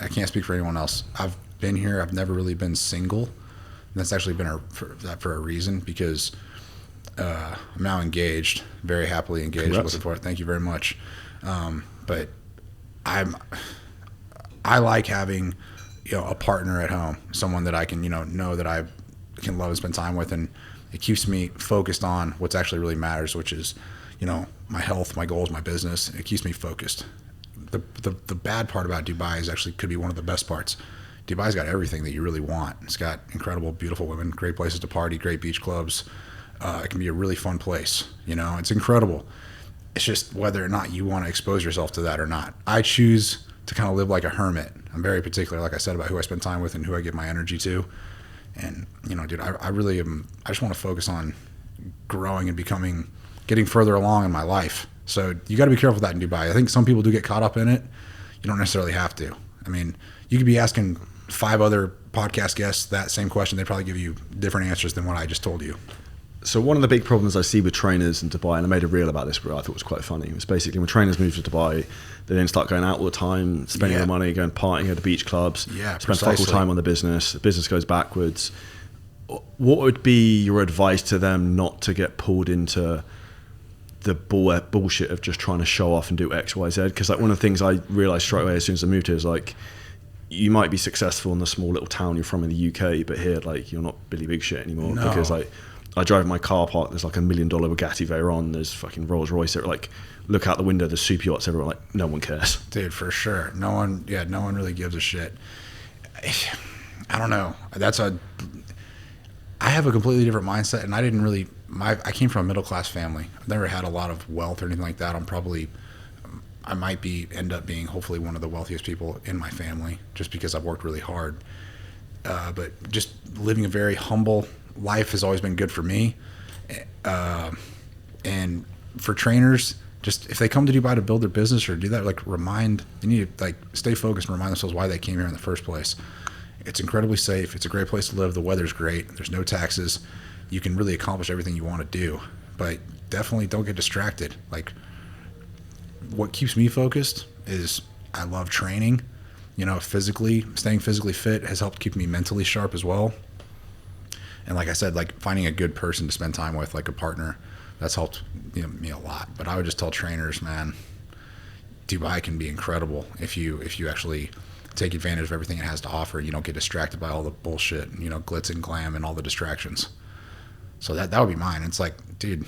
I can't speak for anyone else. I've been here. I've never really been single. And that's actually been for a reason, because I'm now engaged, very happily engaged. Congrats. Looking for it. Thank you very much. But I like having, a partner at home, someone that I can, know that I can love and spend time with, and it keeps me focused on what's actually really matters, which is, my health, my goals, my business. It keeps me focused. The bad part about Dubai is actually could be one of the best parts. Dubai's got everything that you really want. It's got incredible, beautiful women, great places to party, great beach clubs. It can be a really fun place. It's incredible. It's just whether or not you want to expose yourself to that or not. I choose to kind of live like a hermit. I'm very particular, like I said, about who I spend time with and who I give my energy to. And, dude, I really am, I just want to focus on growing and getting further along in my life. So you got to be careful with that in Dubai. I think some people do get caught up in it. You don't necessarily have to. I mean, you could be asking 5 other podcast guests that same question. They'd probably give you different answers than what I just told you. So one of the big problems I see with trainers in Dubai, and I made a reel about this, but I thought it was quite funny, was basically when trainers move to Dubai, they then start going out all the time, spending their money, going partying at the beach clubs, spend fuck all time on the business goes backwards. What would be your advice to them not to get pulled into the bullshit of just trying to show off and do X, Y, Z? Because one of the things I realized straight away as soon as I moved here is you might be successful in the small little town you're from in the UK, but here, like, you're not Billy Big Shit anymore. No. Because, like, I drive in my car park, there's like $1 million Bugatti Veyron, there's fucking Rolls Royce. Like, look out the window, there's super yachts everywhere. Like, no one cares. Dude, for sure. No one really gives a shit. I don't know. I have a completely different mindset, and I came from a middle class family. I've never had a lot of wealth or anything like that. I might end up being hopefully one of the wealthiest people in my family, just because I've worked really hard. But just living a very humble life has always been good for me. And for trainers, just if they come to Dubai to build their business or do that, like, they need to, like, stay focused and remind themselves why they came here in the first place. It's incredibly safe. It's a great place to live. The weather's great. There's no taxes. You can really accomplish everything you want to do, but definitely don't get distracted. Like, what keeps me focused is I love training. You know, staying physically fit has helped keep me mentally sharp as well. And like I said, like, finding a good person to spend time with, like a partner, that's helped me a lot. But I would just tell trainers, man, Dubai can be incredible if you actually take advantage of everything it has to offer. You don't get distracted by all the bullshit, glitz and glam and all the distractions. So that would be mine. It's like, dude,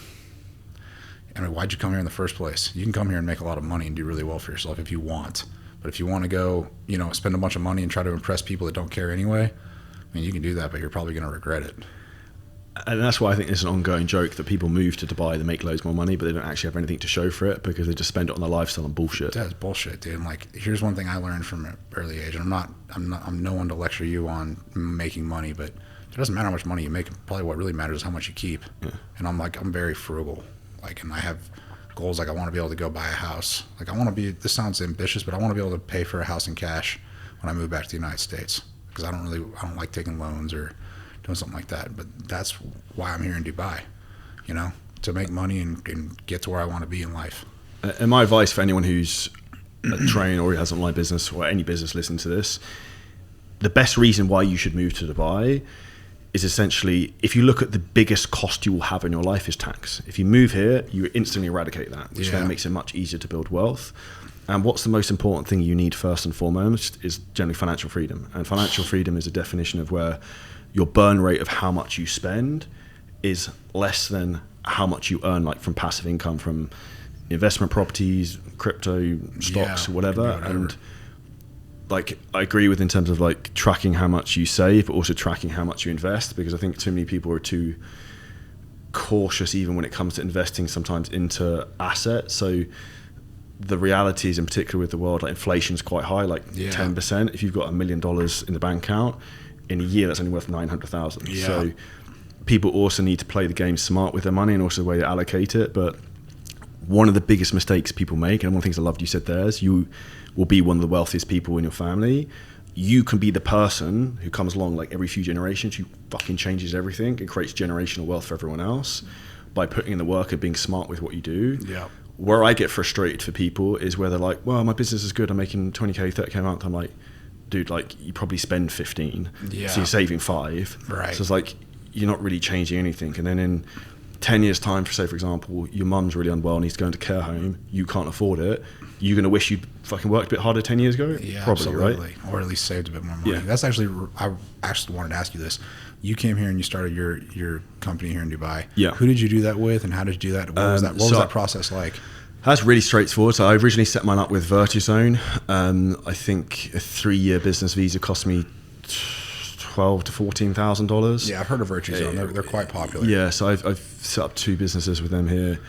I mean, why'd you come here in the first place? You can come here and make a lot of money and do really well for yourself if you want. But if you want to go, spend a bunch of money and try to impress people that don't care anyway, I mean, you can do that, but you're probably going to regret it. And that's why I think it's an ongoing joke that people move to Dubai, they make loads more money, but they don't actually have anything to show for it because they just spend it on their lifestyle and bullshit. That's bullshit, dude. And, like, here's one thing I learned from an early age, and I'm no one to lecture you on making money, but it doesn't matter how much money you make. Probably what really matters is how much you keep. Yeah. And I'm very frugal. Like, and I have goals, like, I want to be able to go buy a house. Like, this sounds ambitious, but I want to be able to pay for a house and cash when I move back to the United States, because I don't like taking loans or doing something like that. But that's why I'm here in Dubai, to make money and get to where I want to be in life. And my advice for anyone who's a trainer or who has an online business or any business listening to this, the best reason why you should move to Dubai is essentially, if you look at the biggest cost you will have in your life is tax. If you move here, you instantly eradicate that, which then makes it much easier to build wealth. And what's the most important thing you need first and foremost is generally financial freedom. And financial freedom is a definition of where your burn rate of how much you spend is less than how much you earn, like from passive income, from investment properties, crypto, stocks, whatever. And like, I agree with in terms of like tracking how much you save, but also tracking how much you invest, because I think too many people are too cautious even when it comes to investing sometimes into assets. So the reality is, in particular with the world, like, inflation is quite high, like 10%. If you've got $1 million in the bank account, in a year that's only worth 900,000. Yeah. So people also need to play the game smart with their money and also the way they allocate it. But one of the biggest mistakes people make, and one of the things I loved you said there, is you will be one of the wealthiest people in your family. You can be the person who comes along like every few generations who fucking changes everything and creates generational wealth for everyone else by putting in the work and being smart with what you do. Yeah. Where I get frustrated for people is where they're like, well, my business is good, I'm making 20k, 30k a month. I'm like, dude, like, you probably spend 15, so you're saving 5. Right. So it's like, you're not really changing anything. And then in 10 years time, for example, your mum's really unwell, needs to go into care home, you can't afford it, you're going to wish you'd fucking worked a bit harder 10 years ago? Yeah, probably, absolutely. right? Or at least saved a bit more money. Yeah. That's actually, I actually wanted to ask you this. You came here and you started your company here in Dubai. Yeah. Who did you do that with, and how did you do that? What was that? What was that process like? That's really straightforward. So I originally set mine up with Virtuzone. I think a 3-year business visa cost me $12,000 to $14,000. Yeah, I've heard of Virtuzone. They're quite popular. Yeah, so I've set up 2 businesses with them here.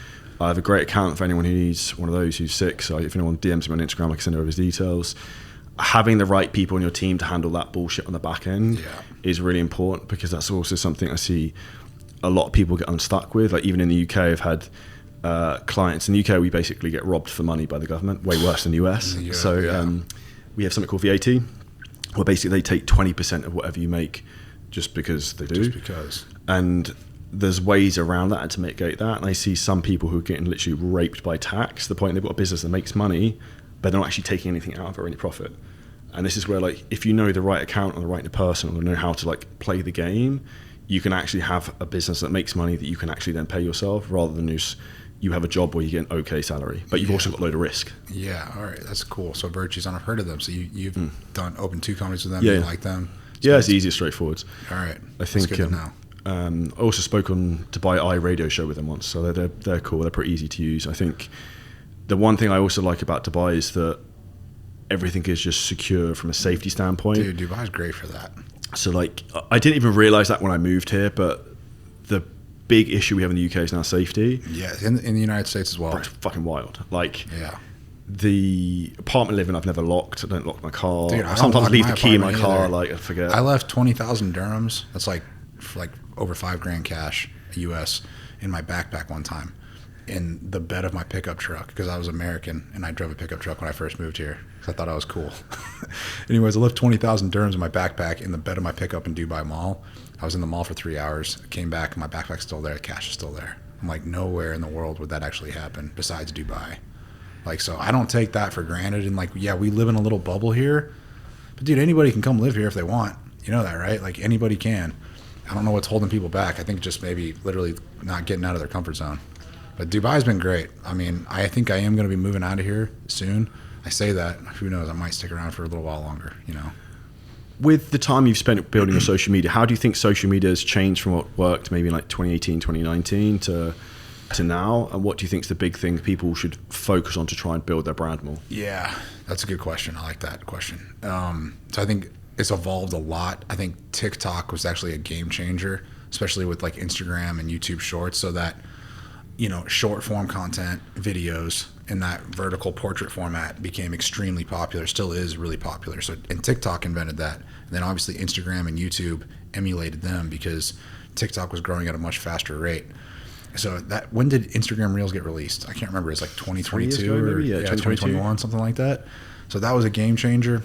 I have a great account for anyone who needs one of those who's sick. So if anyone DMs me on Instagram, I can send over his details. Having the right people in your team to handle that bullshit on the back end is really important, because that's also something I see a lot of people get unstuck with. Like, even in the UK, I've had clients in the UK, we basically get robbed for money by the government, way worse than the US. We have something called VAT, where basically they take 20% of whatever you make just because they do. Just because. And there's ways around that and to mitigate that. And I see some people who are getting literally raped by tax, to the point they've got a business that makes money, but they're not actually taking anything out of it or any profit. And this is where, like, if you know the right account and the right person, or know how to like play the game, you can actually have a business that makes money that you can actually then pay yourself, rather than just you have a job where you get an okay salary, but you've also got a load of risk. Yeah, all right, that's cool. So Virtues, I've heard of them. So you've opened 2 companies with them. Yeah. You like them? It's easy, straightforward. All right, I think. That's good to know. I also spoke on Dubai Eye radio show with them once, so they're cool. They're pretty easy to use. I think the one thing I also like about Dubai is that everything is just secure from a safety standpoint. Dude, Dubai's great for that. So like, I didn't even realize that when I moved here, but the big issue we have in the UK is now safety. Yeah, in the United States as well. It's fucking wild. Like, yeah. The apartment living I've never locked. I don't lock my car. Dude, I sometimes leave the key in my car. Either. Like, I forget. I left 20,000 dirhams. That's like over $5,000 cash US in my backpack one time in the bed of my pickup truck because I was American and I drove a pickup truck when I first moved here because I thought I was cool. Anyways, I left 20,000 dirhams in my backpack in the bed of my pickup in Dubai Mall. I was in the mall for 3 hours. I came back and my backpack's still there. Cash is still there. I'm like, nowhere in the world would that actually happen besides Dubai. Like, so I don't take that for granted. And like, yeah, we live in a little bubble here, but dude, anybody can come live here if they want. You know that, right? Like anybody can. I don't know what's holding people back. I think just maybe literally not getting out of their comfort zone. But Dubai's been great. I mean, I think I am going to be moving out of here soon. I say that. Who knows? I might stick around for a little while longer, you know. With the time you've spent building your social media, how do you think social media has changed from what worked maybe in like 2018, 2019 to now? And what do you think is the big thing people should focus on to try and build their brand more? Yeah, that's a good question. I like that question. So I think it's evolved a lot. I think TikTok was actually a game changer, especially with like Instagram and YouTube Shorts, so that, you know, short form content, videos in that vertical portrait format became extremely popular, still is really popular. So, and TikTok invented that. And then obviously Instagram and YouTube emulated them because TikTok was growing at a much faster rate. So that, when did Instagram Reels get released? I can't remember. It's like 2022 or 2021, something like that. So that was a game changer.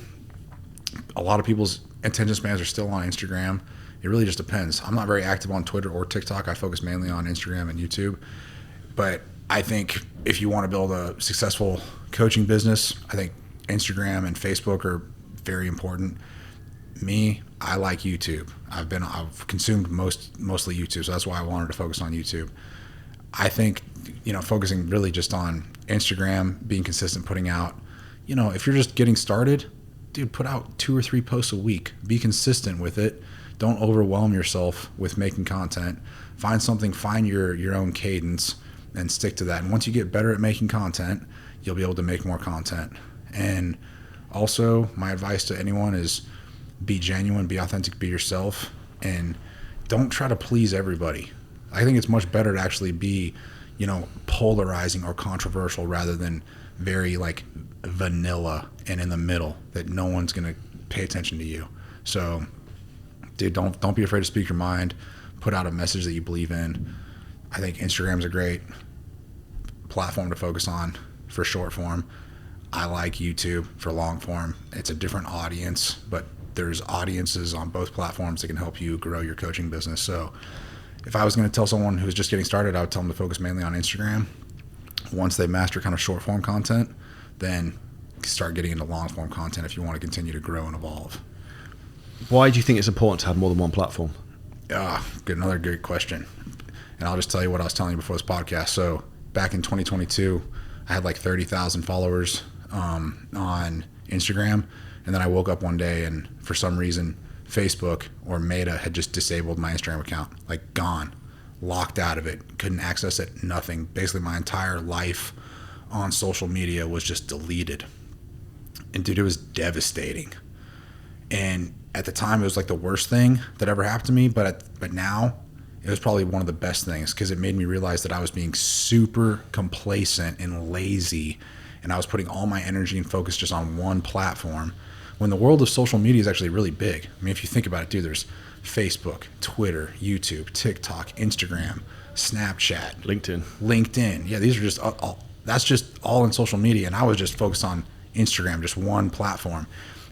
A lot of people's attention spans are still on Instagram. It really just depends. I'm not very active on Twitter or TikTok. I focus mainly on Instagram and YouTube. But I think if you want to build a successful coaching business, I think Instagram and Facebook are very important. Me, I like YouTube. I've consumed mostly YouTube, so that's why I wanted to focus on YouTube. I think, you know, focusing really just on Instagram, being consistent, putting out, you know, if you're just getting started, dude, put out 2 or 3 posts a week. Be consistent with it. Don't overwhelm yourself with making content. Find something, find your own cadence and stick to that. And once you get better at making content, you'll be able to make more content. And also, my advice to anyone is be genuine, be authentic, be yourself, and don't try to please everybody. I think it's much better to actually be, you know, polarizing or controversial rather than very like vanilla and in the middle that no one's going to pay attention to you. So, dude, don't be afraid to speak your mind. Put out a message that you believe in. I think Instagram's a great platform to focus on for short form. I like YouTube for long form. It's a different audience, but there's audiences on both platforms that can help you grow your coaching business. So if I was going to tell someone who's just getting started, I would tell them to focus mainly on Instagram. Once they master kind of short form content, then start getting into long form content if you want to continue to grow and evolve. Why do you think it's important to have more than one platform? Another good question. And I'll just tell you what I was telling you before this podcast. So back in 2022, I had like 30,000 followers on Instagram. And then I woke up one day and for some reason, Facebook or Meta had just disabled my Instagram account, like gone, locked out of it, couldn't access it, nothing. Basically my entire life on social media was just deleted. And dude, it was devastating. And at the time, it was like the worst thing that ever happened to me. But now, it was probably one of the best things because it made me realize that I was being super complacent and lazy, and I was putting all my energy and focus just on one platform. When the world of social media is actually really big. I mean, if you think about it, dude, there's Facebook, Twitter, YouTube, TikTok, Instagram, Snapchat, LinkedIn. Yeah, these are just that's just all in social media, and I was just focused on Instagram, just one platform.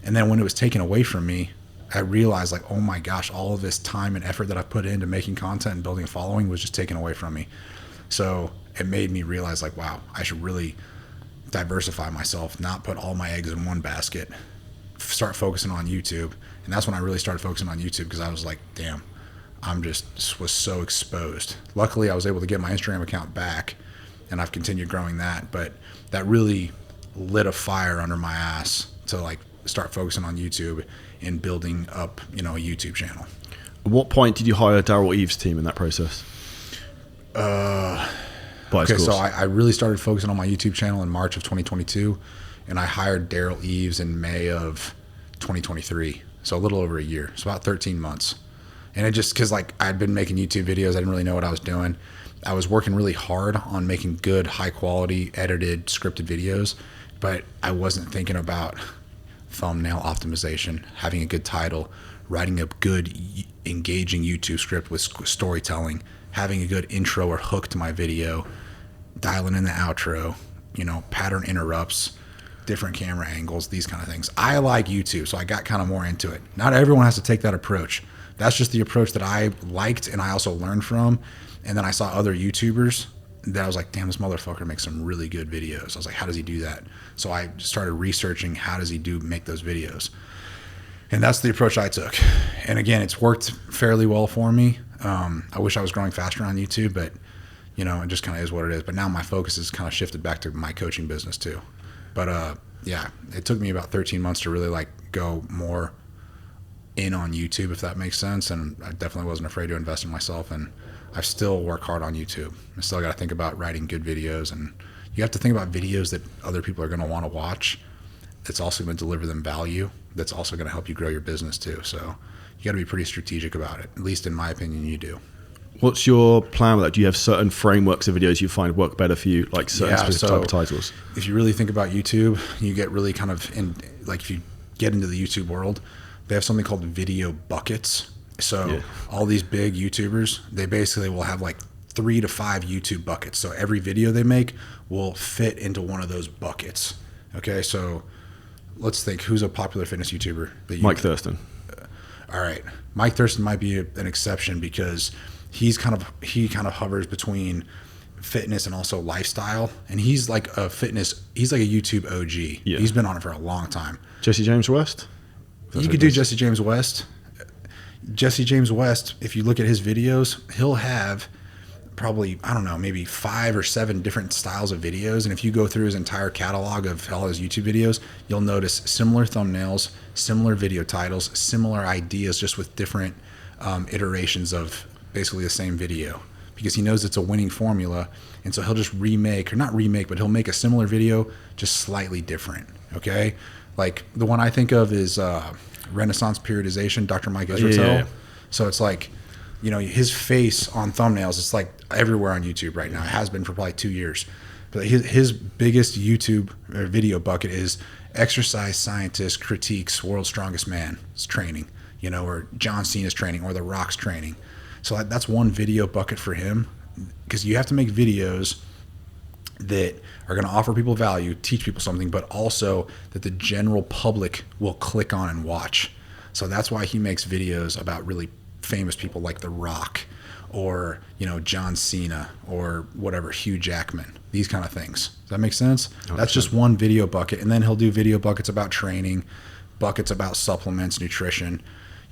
And then when it was taken away from me, I realized like, oh my gosh, all of this time and effort that I put into making content and building a following was just taken away from me. So it made me realize like, wow, I should really diversify myself, not put all my eggs in one basket, start focusing on YouTube. And that's when I really started focusing on YouTube because I was like, damn, was so exposed. Luckily, I was able to get my Instagram account back and I've continued growing that. But that really lit a fire under my ass to like start focusing on YouTube and building up, a YouTube channel. At what point did you hire Daryl Eves' team in that process? Okay, so I really started focusing on my YouTube channel in March of 2022, and I hired Daryl Eves in May of 2023. So a little over a year. So about 13 months. And it just, because like I'd been making YouTube videos, I didn't really know what I was doing. I was working really hard on making good, high quality, edited, scripted videos, but I wasn't thinking about thumbnail optimization, having a good title, writing a good, engaging YouTube script with storytelling, having a good intro or hook to my video, dialing in the outro, pattern interrupts, different camera angles, these kind of things. I like YouTube, so I got kind of more into it. Not everyone has to take that approach. That's just the approach that I liked and I also learned from. And then I saw other YouTubers that I was like, damn, this motherfucker makes some really good videos. I was like, how does he do that? So I started researching, how does he make those videos? And that's the approach I took. And again, it's worked fairly well for me. I wish I was growing faster on YouTube, but it just kind of is what it is. But now my focus is kind of shifted back to my coaching business too. But yeah, it took me about 13 months to really like go more in on YouTube, if that makes sense. And I definitely wasn't afraid to invest in myself. And I still work hard on YouTube. I still got to think about writing good videos, and you have to think about videos that other people are going to want to watch. That's also going to deliver them value. That's also going to help you grow your business too. So you got to be pretty strategic about it. At least in my opinion, you do. What's your plan with that? Do you have certain frameworks of videos you find work better for you, like certain specific type of titles? If you really think about YouTube, you get really kind of in, like if you get into the YouTube world, they have something called video buckets. So all these big YouTubers, they basically will have like 3 to 5 YouTube buckets. So every video they make will fit into one of those buckets. Okay, so let's think, who's a popular fitness YouTuber? Mike Thurston. All right, Mike Thurston might be an exception because he kind of hovers between fitness and also lifestyle, and he's like a YouTube OG. Yeah. He's been on it for a long time. Jesse James West? You could do Jesse James West. Jesse James West, if you look at his videos, he'll have probably, I don't know, maybe 5 or 7 different styles of videos. And if you go through his entire catalog of all his YouTube videos, you'll notice similar thumbnails, similar video titles, similar ideas, just with different iterations of basically the same video, because he knows it's a winning formula. And so he'll just but he'll make a similar video, just slightly different. Okay. Like the one I think of is Renaissance Periodization, Dr. Mike Israetel. Yeah. So it's like, his face on thumbnails, it's like everywhere on YouTube right now. It has been for probably 2 years. But his biggest YouTube video bucket is exercise scientist critiques world's strongest man's training, or John Cena's training, or The Rock's training. So that's one video bucket for him, because you have to make videos that are going to offer people value, teach people something, but also that the general public will click on and watch. So that's why he makes videos about really famous people like The Rock, or John Cena, or whatever, Hugh Jackman, these kind of things. Does that make sense? Okay. That's just one video bucket. And then he'll do video buckets about training, buckets about supplements, nutrition,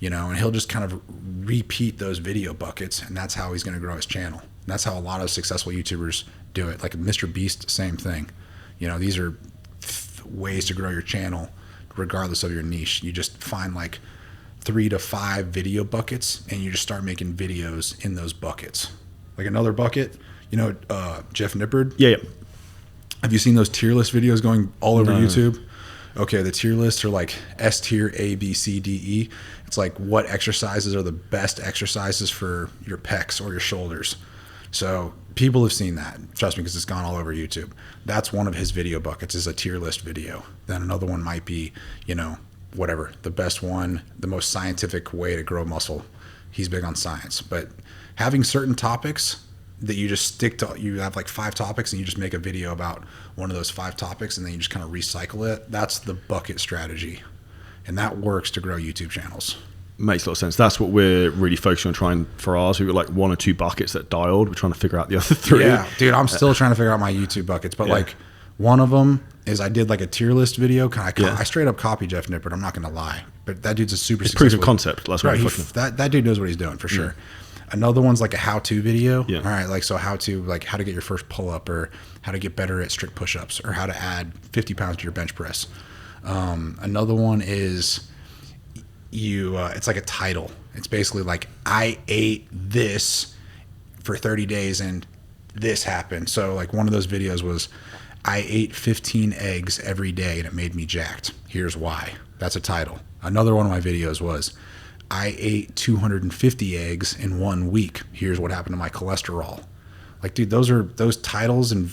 and he'll just kind of repeat those video buckets, and that's how he's going to grow his channel. And that's how a lot of successful YouTubers do it. Like Mr. Beast, same thing. These are ways to grow your channel regardless of your niche. You just find like 3 to 5 video buckets, and you just start making videos in those buckets. Like another bucket, Jeff Nippard. Yeah. Have you seen those tier list videos going all over YouTube? Okay, the tier lists are like S tier, A, B, C, D, E. It's like what exercises are the best exercises for your pecs or your shoulders. So people have seen that. Trust me, because it's gone all over YouTube. That's one of his video buckets, is a tier list video. Then another one might be, whatever, the best one, the most scientific way to grow muscle. He's big on science. But having certain topics that you just stick to, you have like 5 topics and you just make a video about one of those 5 topics, and then you just kind of recycle it. That's the bucket strategy. And that works to grow YouTube channels. Makes a lot of sense. That's what we're really focusing on trying for ours. We've got like 1 or 2 buckets that dialed. We're trying to figure out the other 3. Yeah, dude, I'm still trying to figure out my YouTube buckets. But like one of them is I did like a tier list video. I straight up copy Jeff Nippard. I'm not going to lie. But that dude's a super successful. Proof of concept. That's right. That dude knows what he's doing for sure. Another one's like a how-to video. Yeah. All right, like so how to get your first pull-up, or how to get better at strict push-ups, or how to add 50 pounds to your bench press. Another one is it's like a title. It's basically like, I ate this for 30 days and this happened. So like one of those videos was, I ate 15 eggs every day and it made me jacked. Here's why. That's a title. Another one of my videos was, I ate 250 eggs in 1 week. Here's what happened to my cholesterol. Like, dude, those titles and,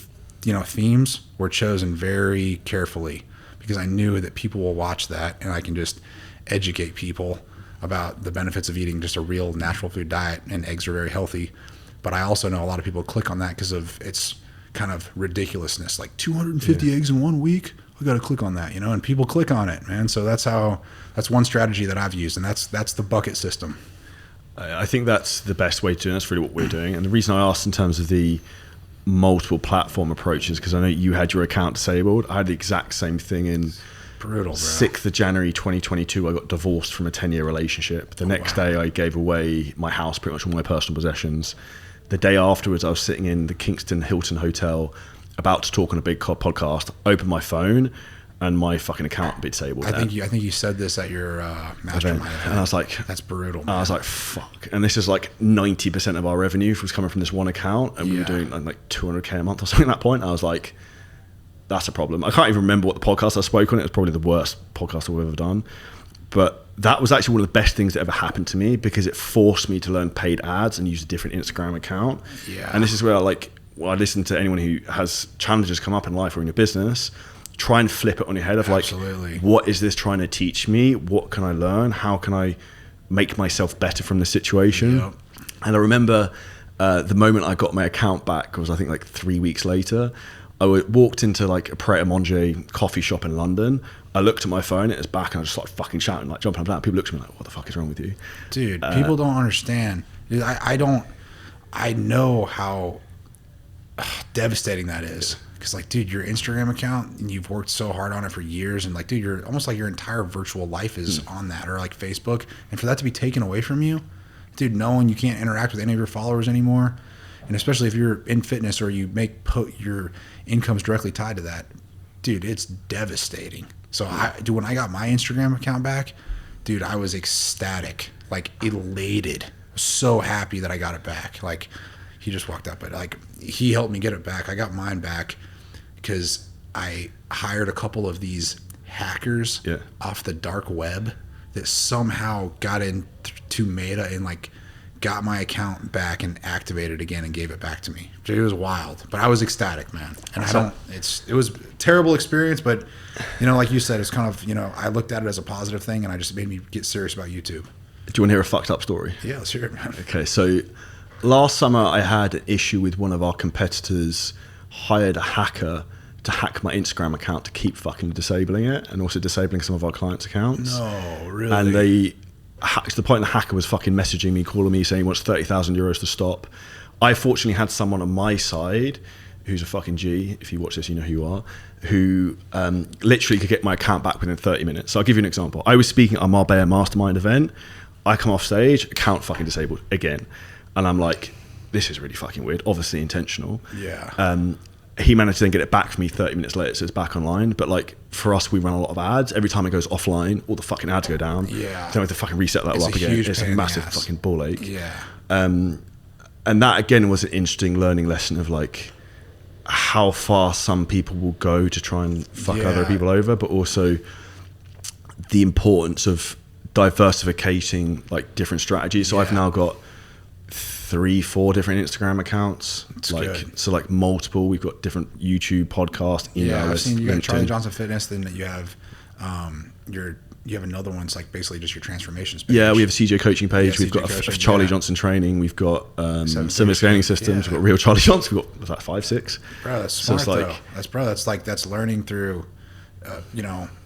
themes were chosen very carefully, because I knew that people will watch that and I can just educate people about the benefits of eating just a real natural food diet, and eggs are very healthy. But I also know a lot of people click on that because of its kind of ridiculousness, like 250 eggs in 1 week. I got to click on that, and people click on it, man. So that's one strategy that I've used, and that's the bucket system. I think that's the best way to do it. That's really what we're doing. And the reason I asked in terms of the multiple platform approaches, because I know you had your account disabled. I had the exact same thing in brutal, bro. 6th of January 2022. I got divorced from a 10-year relationship. The next day I gave away my house, pretty much all my personal possessions. The day afterwards, I was sitting in the Kingston Hilton Hotel about to talk on a big podcast, opened my phone, and my fucking account had been disabled. I think you said this at your mastermind event. And I was like, that's brutal, man. I was like, fuck. And this is like 90% of our revenue was coming from this one account, and we were doing like 200K a month or something at that point. I was like, that's a problem. I can't even remember what the podcast I spoke on. It was probably the worst podcast I've ever done. But that was actually one of the best things that ever happened to me, because it forced me to learn paid ads and use a different Instagram account. Yeah. And this is where I listen to anyone who has challenges come up in life or in your business, try and flip it on your head of like, what is this trying to teach me? What can I learn? How can I make myself better from the situation? Yep. And I remember the moment I got my account back was, I think, like 3 weeks later. I walked into like a Pret a Manger coffee shop in London. I looked at my phone, it was back, and I just started fucking shouting, like jumping up and down. People looked at me like, what the fuck is wrong with you? Dude, people don't understand. Dude, I know how devastating that is. Because like, dude, your Instagram account, and you've worked so hard on it for years, and like, dude, you're almost like your entire virtual life is on that, or like Facebook. And for that to be taken away from you, dude, knowing you can't interact with any of your followers anymore, and especially if you're in fitness or you your income's directly tied to that, dude, it's devastating. So when I got my Instagram account back, dude, I was ecstatic, like elated, so happy that I got it back. Like, he just walked up, but like, he helped me get it back. I got mine back because I hired a couple of these hackers off the dark web that somehow got into Meta and like got my account back and activated again and gave it back to me. It was wild, but I was ecstatic, man. And it was a terrible experience, but like you said, it's kind of, I looked at it as a positive thing, and I just made me get serious about YouTube. Do you want to hear a fucked up story? Yeah, let's hear it, man. Okay, so last summer I had an issue with one of our competitors hired a hacker to hack my Instagram account to keep fucking disabling it, and also disabling some of our clients' accounts. No, really? And they hacked to the point the hacker was fucking messaging me, calling me, saying he wants 30,000 euros to stop. I fortunately had someone on my side who's a fucking G, if you watch this you know who you are, who literally could get my account back within 30 minutes. So I'll give you an example. I was speaking at a Marbella Mastermind event. I come off stage, account fucking disabled again. And I'm like, this is really fucking weird, obviously intentional. Yeah. He managed to then get it back for me 30 minutes later, so it's back online. But like, for us, we run a lot of ads. Every time it goes offline, all the fucking ads go down. Yeah. Then we have to fucking reset that up again. It's a massive fucking ball ache. Yeah. And that again was an interesting learning lesson of like how far some people will go to try and fuck other people over, but also the importance of diversificating like different strategies. So I've now got 3-4 different Instagram accounts. That's good. So like multiple. We've got different YouTube, podcast, email. Yeah, I've seen you got LinkedIn. Charlie Johnson Fitness. Then you have you have another one. It's like basically just your transformations page. Yeah, we have a CJ coaching page. Yeah, we've got a Charlie Johnson training. We've got similar scaling systems. We've got real Charlie Johnson. We've got was that 5-6. Bro, that's smart though. That's learning through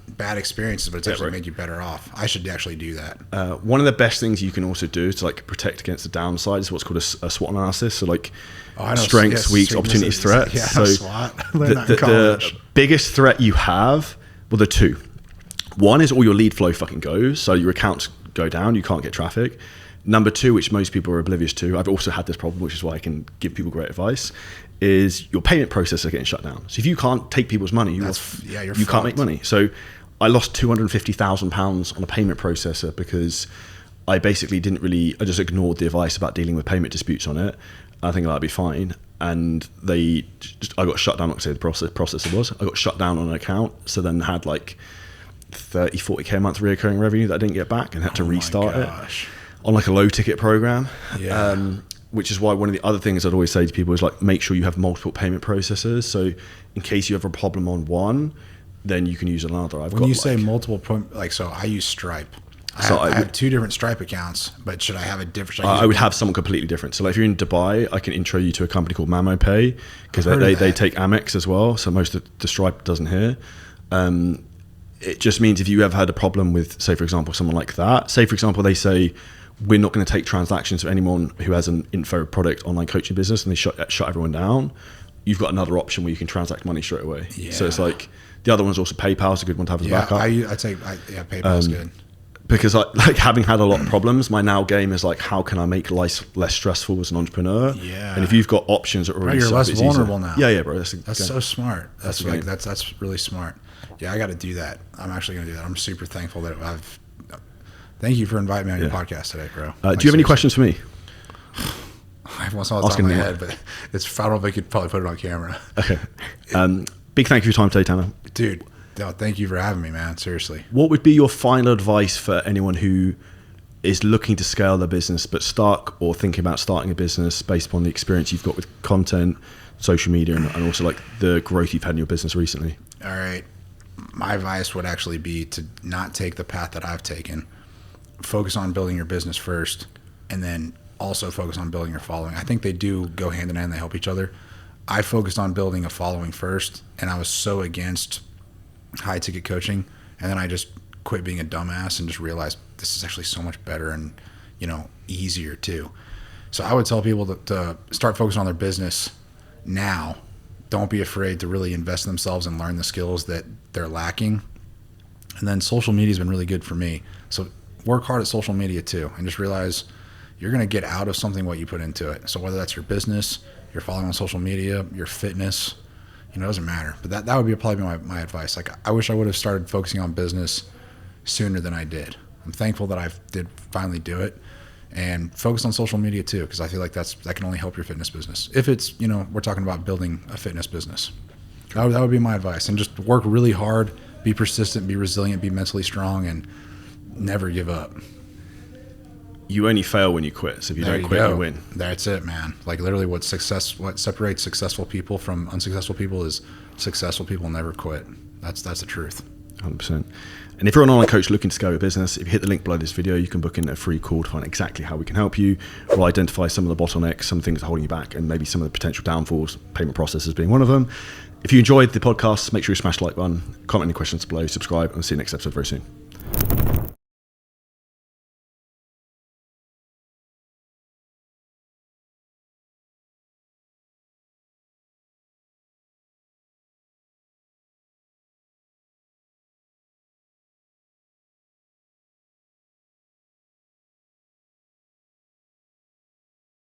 bad experiences, but it's actually made you better off. I should actually do that. One of the best things you can also do to like protect against the downside is what's called a SWOT analysis. So like strengths, weaknesses, opportunities, threats. Yeah, so SWOT. the biggest threat you have, well, there are two. One is all your lead flow fucking goes, so your accounts go down, you can't get traffic. Number two, which most people are oblivious to, I've also had this problem, which is why I can give people great advice, is your payment processor getting shut down. So if you can't take people's money, you can't make money. So I lost £250,000 on a payment processor because I basically I just ignored the advice about dealing with payment disputes on it. I think that'd be fine. And I got shut down, not to say the processor was, I got shut down on an account. So then had like 30, 40K a month reoccurring revenue that I didn't get back and had to restart it on like a low ticket program. Which is why one of the other things I'd always say to people is like, make sure you have multiple payment processors. So in case you have a problem on one, then you can use another. When you say multiple, so I use Stripe. I have 2 different Stripe accounts, but should I have a different? I would have someone completely different. So like if you're in Dubai, I can intro you to a company called MamoPay because they take Amex as well. So most of the Stripe doesn't here. It just means if you ever had a problem with, say, for example, someone like that, say, for example, they say, we're not going to take transactions for anyone who has an info product online coaching business and they shut everyone down. You've got another option where you can transact money straight away. Yeah. So it's like, the other one's also PayPal's a good one to have as a backup. PayPal's good. Because having had a lot of problems, my now game is like, how can I make life less stressful as an entrepreneur? Yeah. And if you've got options that are already you're less vulnerable now. Yeah, bro. That's so smart. That's really smart. Yeah, I got to do that. I'm actually going to do that. I'm super thankful that thank you for inviting me on your podcast today, bro. Do you have any questions for me? I have one on the top of my head, but I don't know if I could probably put it on camera. Okay. Big thank you for your time today, Tanner. Dude. No, thank you for having me, man. Seriously. What would be your final advice for anyone who is looking to scale their business but stuck or thinking about starting a business based upon the experience you've got with content, social media, and also like the growth you've had in your business recently? All right. My advice would actually be to not take the path that I've taken. Focus on building your business first, and then also focus on building your following. I think they do go hand in hand. They help each other. I focused on building a following first, and I was so against high ticket coaching, and then I just quit being a dumbass and just realized this is actually so much better and easier too. So I would tell people to start focusing on their business now. Don't be afraid to really invest in themselves and learn the skills that they're lacking. And then social media has been really good for me. So work hard at social media too, and just realize you're going to get out of something what you put into it. So whether that's your business, your following on social media, your fitness, it doesn't matter. But that would probably be my advice. Like, I wish I would have started focusing on business sooner than I did. I'm thankful that I did finally do it, and focus on social media too, because I feel like that can only help your fitness business. If it's, we're talking about building a fitness business, that would be my advice. And just work really hard, be persistent, be resilient, be mentally strong, and never give up. You only fail when you quit. So if you don't quit, you win. That's it, man. Like literally what separates successful people from unsuccessful people is successful people never quit. That's the truth. 100%. And if you're an online coach looking to scale your business, if you hit the link below this video, you can book in a free call to find exactly how we can help you. We'll identify some of the bottlenecks, some things that are holding you back, and maybe some of the potential downfalls, payment processes being one of them. If you enjoyed the podcast, make sure you smash the like button, comment any questions below, subscribe, and we'll see you next episode very soon.